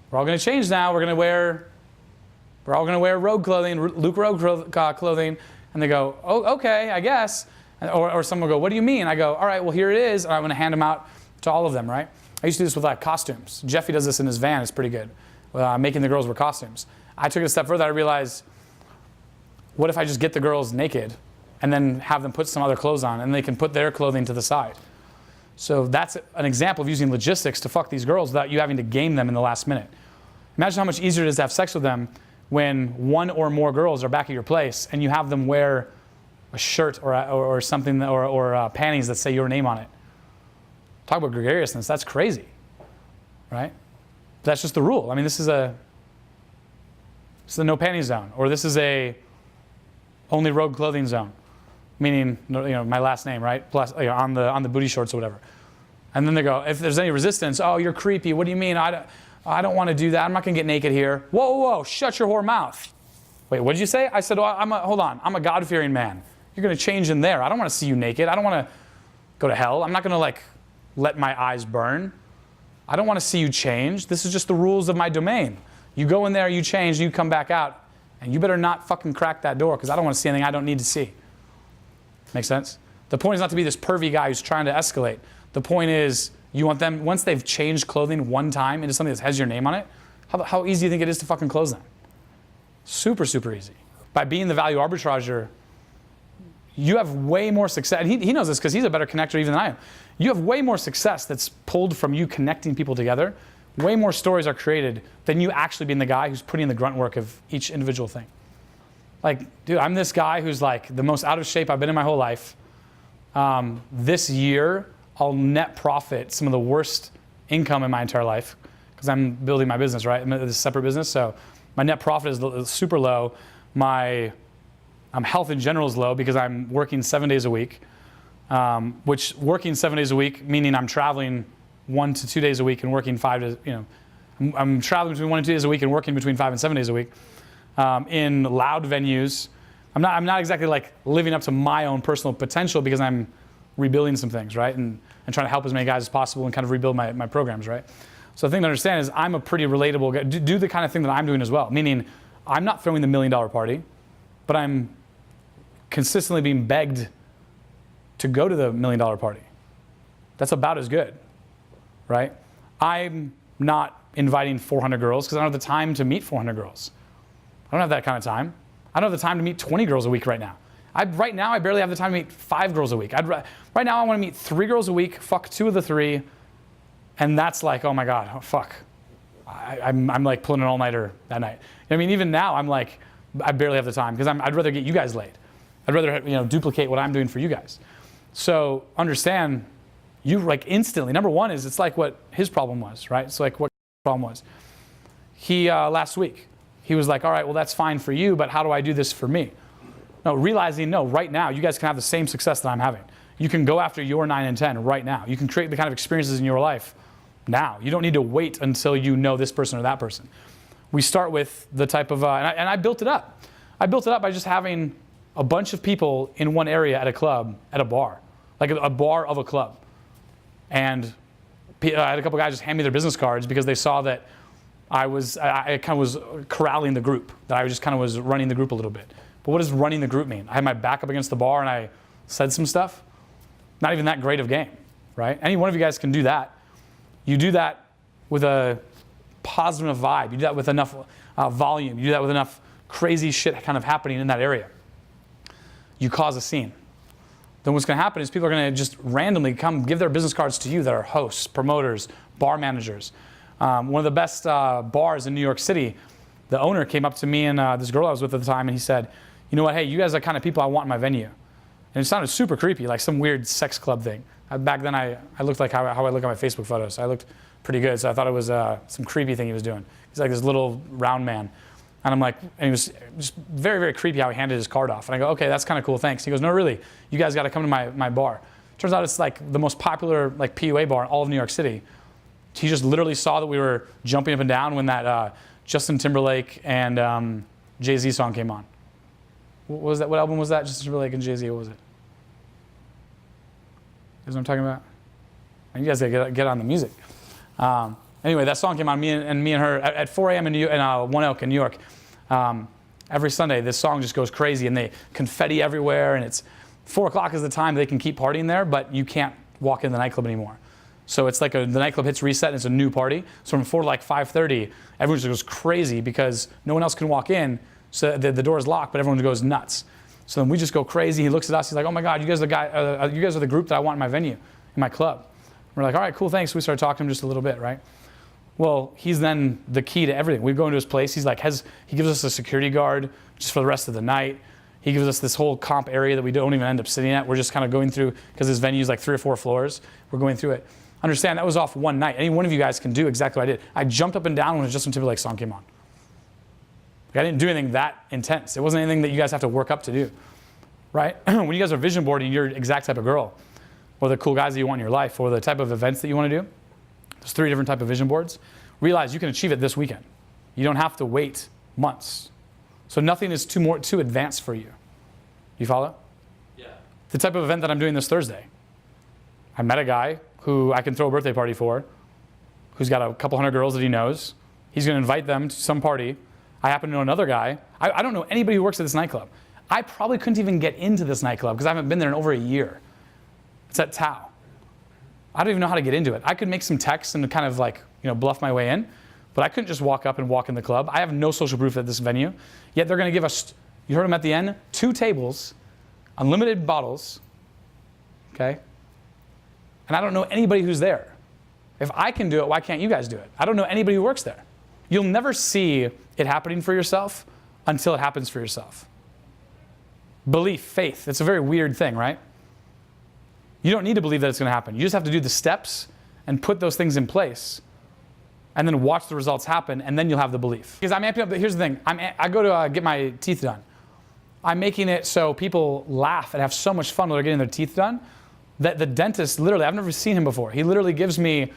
we're all going to change now. We're all going to wear Rogue clothing, Luke Rogue clothing. And they go, oh, okay, I guess. Or someone will go, what do you mean? I go, all right, well, here it is. And I'm going to hand them out to all of them, right? I used to do this with like costumes. Jeffy does this in his van. It's pretty good. Making the girls wear costumes. I took it a step further. I realized, what if I just get the girls naked and then have them put some other clothes on and they can put their clothing to the side? So that's an example of using logistics to fuck these girls without you having to game them in the last minute. Imagine how much easier it is to have sex with them when one or more girls are back at your place and you have them wear a shirt or something or panties that say your name on it. Talk about gregariousness. That's crazy, right? That's just the rule. I mean, this is the no panties zone, or this is a only Rogue clothing zone, meaning my last name, right? Plus on the booty shorts or whatever. And then they go, if there's any resistance, oh, you're creepy. What do you mean? I don't want to do that. I'm not gonna get naked here. Whoa, whoa, shut your whore mouth. Wait, what did you say? I said, well, hold on. I'm a God-fearing man. You're gonna change in there. I don't want to see you naked. I don't want to go to hell. I'm not gonna let my eyes burn. I don't want to see you change. This is just the rules of my domain. You go in there, you change, you come back out, and you better not fucking crack that door because I don't want to see anything I don't need to see. Make sense? The point is not to be this pervy guy who's trying to escalate. The point is you want them, once they've changed clothing one time into something that has your name on it, how easy do you think it is to fucking close them? Super, super easy. By being the value arbitrager, you have way more success. And he knows this because he's a better connector even than I am. You have way more success that's pulled from you connecting people together. Way more stories are created than you actually being the guy who's putting in the grunt work of each individual thing. Like, dude, I'm this guy who's like the most out of shape I've been in my whole life. This year, I'll net profit some of the worst income in my entire life because I'm building my business, right? I'm in this separate business, so my net profit is super low. My health in general is low because I'm working 7 days a week, which working 7 days a week, meaning I'm traveling 1 to 2 days a week and working 5 to, I'm traveling between 1 and 2 days a week and working between 5 and 7 days a week in loud venues. I'm not exactly like living up to my own personal potential because I'm rebuilding some things, right? And trying to help as many guys as possible and kind of rebuild my programs, right? So the thing to understand is I'm a pretty relatable guy. Do the kind of thing that I'm doing as well, meaning I'm not throwing the $1 million party, but I'm consistently being begged to go to the $1 million party. That's about as good, right? I'm not inviting 400 girls because I don't have the time to meet 400 girls. I don't have that kind of time. I don't have the time to meet 20 girls a week right now. Right now, I barely have the time to meet 5 girls a week. Right now, I want to meet 3 girls a week, fuck 2 of the 3, and that's like, oh my God, oh, fuck. I'm like pulling an all-nighter that night. I mean, even now, I'm like, I barely have the time because I'd rather get you guys laid. I'd rather duplicate what I'm doing for you guys. So understand, you like instantly. Number one is it's like what his problem was, right? It's like what his problem was. He last week he was like, all right, well that's fine for you, but how do I do this for me? No, realizing right now you guys can have the same success that I'm having. You can go after your 9 and 10 right now. You can create the kind of experiences in your life now. You don't need to wait until you know this person or that person. We start with the type of, and I built it up. I built it up by just having a bunch of people in one area at a club, at a bar, like a bar of a club. And I had a couple guys just hand me their business cards because they saw that I kind of was corralling the group, that I just kind of was running the group a little bit. But what does running the group mean? I had my back up against the bar and I said some stuff. Not even that great of game, right? Any one of you guys can do that. You do that with a positive enough vibe. You do that with enough volume. You do that with enough crazy shit kind of happening in that area. You cause a scene. Then what's going to happen is people are going to just randomly come give their business cards to you that are hosts, promoters, bar managers, One of the best bars in New York City, the owner came up to me and this girl I was with at the time, and he said, you know what, hey, you guys are the kind of people I want in my venue. And it sounded super creepy, like some weird sex club thing. Back then, I looked like how I look at my Facebook photos. I looked pretty good, so I thought it was some creepy thing he was doing. He's like this little round man. And I'm like, and he was just very, very creepy how he handed his card off. And I go, okay, that's kind of cool, thanks. He goes, no, really, you guys got to come to my bar. Turns out it's like the most popular like PUA bar in all of New York City. He just literally saw that we were jumping up and down when that Justin Timberlake and Jay-Z song came on. What was that? What album was that? Justin Timberlake and Jay-Z, what was it? You know what I'm talking about? And you guys got to get on the music. Anyway, that song came on, me and her at 4 a.m. in One Oak in New York. Every Sunday, this song just goes crazy, and they confetti everywhere, and it's 4 o'clock is the time they can keep partying there, but you can't walk in the nightclub anymore. So it's like the nightclub hits reset, and it's a new party. So from 4 to like 5:30, everyone just goes crazy because no one else can walk in, so the door is locked, but everyone goes nuts. So then we just go crazy. He looks at us, he's like, oh my God, you guys are the group that I want in my venue, in my club. We're like, all right, cool, thanks. We started talking to him just a little bit, right? Well, he's then the key to everything. We go into his place. He's like, he gives us a security guard just for the rest of the night. He gives us this whole comp area that we don't even end up sitting at. We're just kind of going through, because his venue is like 3 or 4 floors. We're going through it. Understand, that was off one night. Any one of you guys can do exactly what I did. I jumped up and down when a Justin Timberlake song came on. Like, I didn't do anything that intense. It wasn't anything that you guys have to work up to do, right? When you guys are vision boarding your exact type of girl, or the cool guys that you want in your life, or the type of events that you want to do, there's 3 different type of vision boards. Realize you can achieve it this weekend. You don't have to wait months. So nothing is too advanced for you. You follow? Yeah. The type of event that I'm doing this Thursday. I met a guy who I can throw a birthday party for, who's got a couple hundred girls that he knows. He's going to invite them to some party. I happen to know another guy. I don't know anybody who works at this nightclub. I probably couldn't even get into this nightclub because I haven't been there in over a year. It's at Tao. I don't even know how to get into it. I could make some texts and kind of like, bluff my way in, but I couldn't just walk up and walk in the club. I have no social proof at this venue. Yet they're going to give us, you heard them at the end, 2 tables, unlimited bottles, okay? And I don't know anybody who's there. If I can do it, why can't you guys do it? I don't know anybody who works there. You'll never see it happening for yourself until it happens for yourself. Belief, faith, it's a very weird thing, right? You don't need to believe that it's going to happen. You just have to do the steps and put those things in place and then watch the results happen, and then you'll have the belief. Because I'm amping up, here's the thing, I go to get my teeth done. I'm making it so people laugh and have so much fun when they're getting their teeth done that the dentist, literally, I've never seen him before. He literally gives me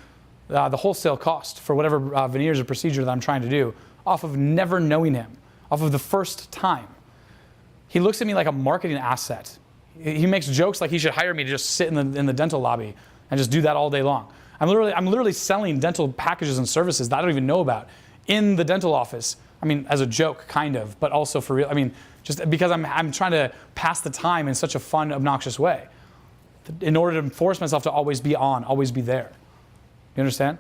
the wholesale cost for whatever veneers or procedure that I'm trying to do off of never knowing him, off of the first time. He looks at me like a marketing asset. He makes jokes like he should hire me to just sit in the dental lobby and just do that all day long. I'm literally selling dental packages and services that I don't even know about in the dental office. I mean, as a joke, kind of, but also for real. I mean, just because I'm trying to pass the time in such a fun, obnoxious way in order to force myself to always be on, always be there. You understand?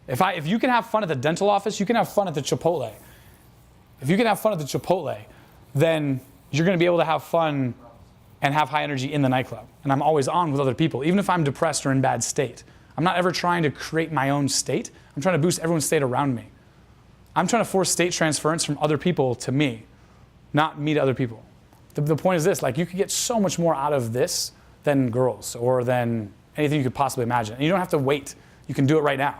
If you can have fun at the dental office, you can have fun at the Chipotle. If you can have fun at the Chipotle, then you're going to be able to have fun and have high energy in the nightclub. And I'm always on with other people, even if I'm depressed or in bad state. I'm not ever trying to create my own state. I'm trying to boost everyone's state around me. I'm trying to force state transference from other people to me, not me to other people. The point is this, like, you could get so much more out of this than girls or than anything you could possibly imagine. And you don't have to wait. You can do it right now.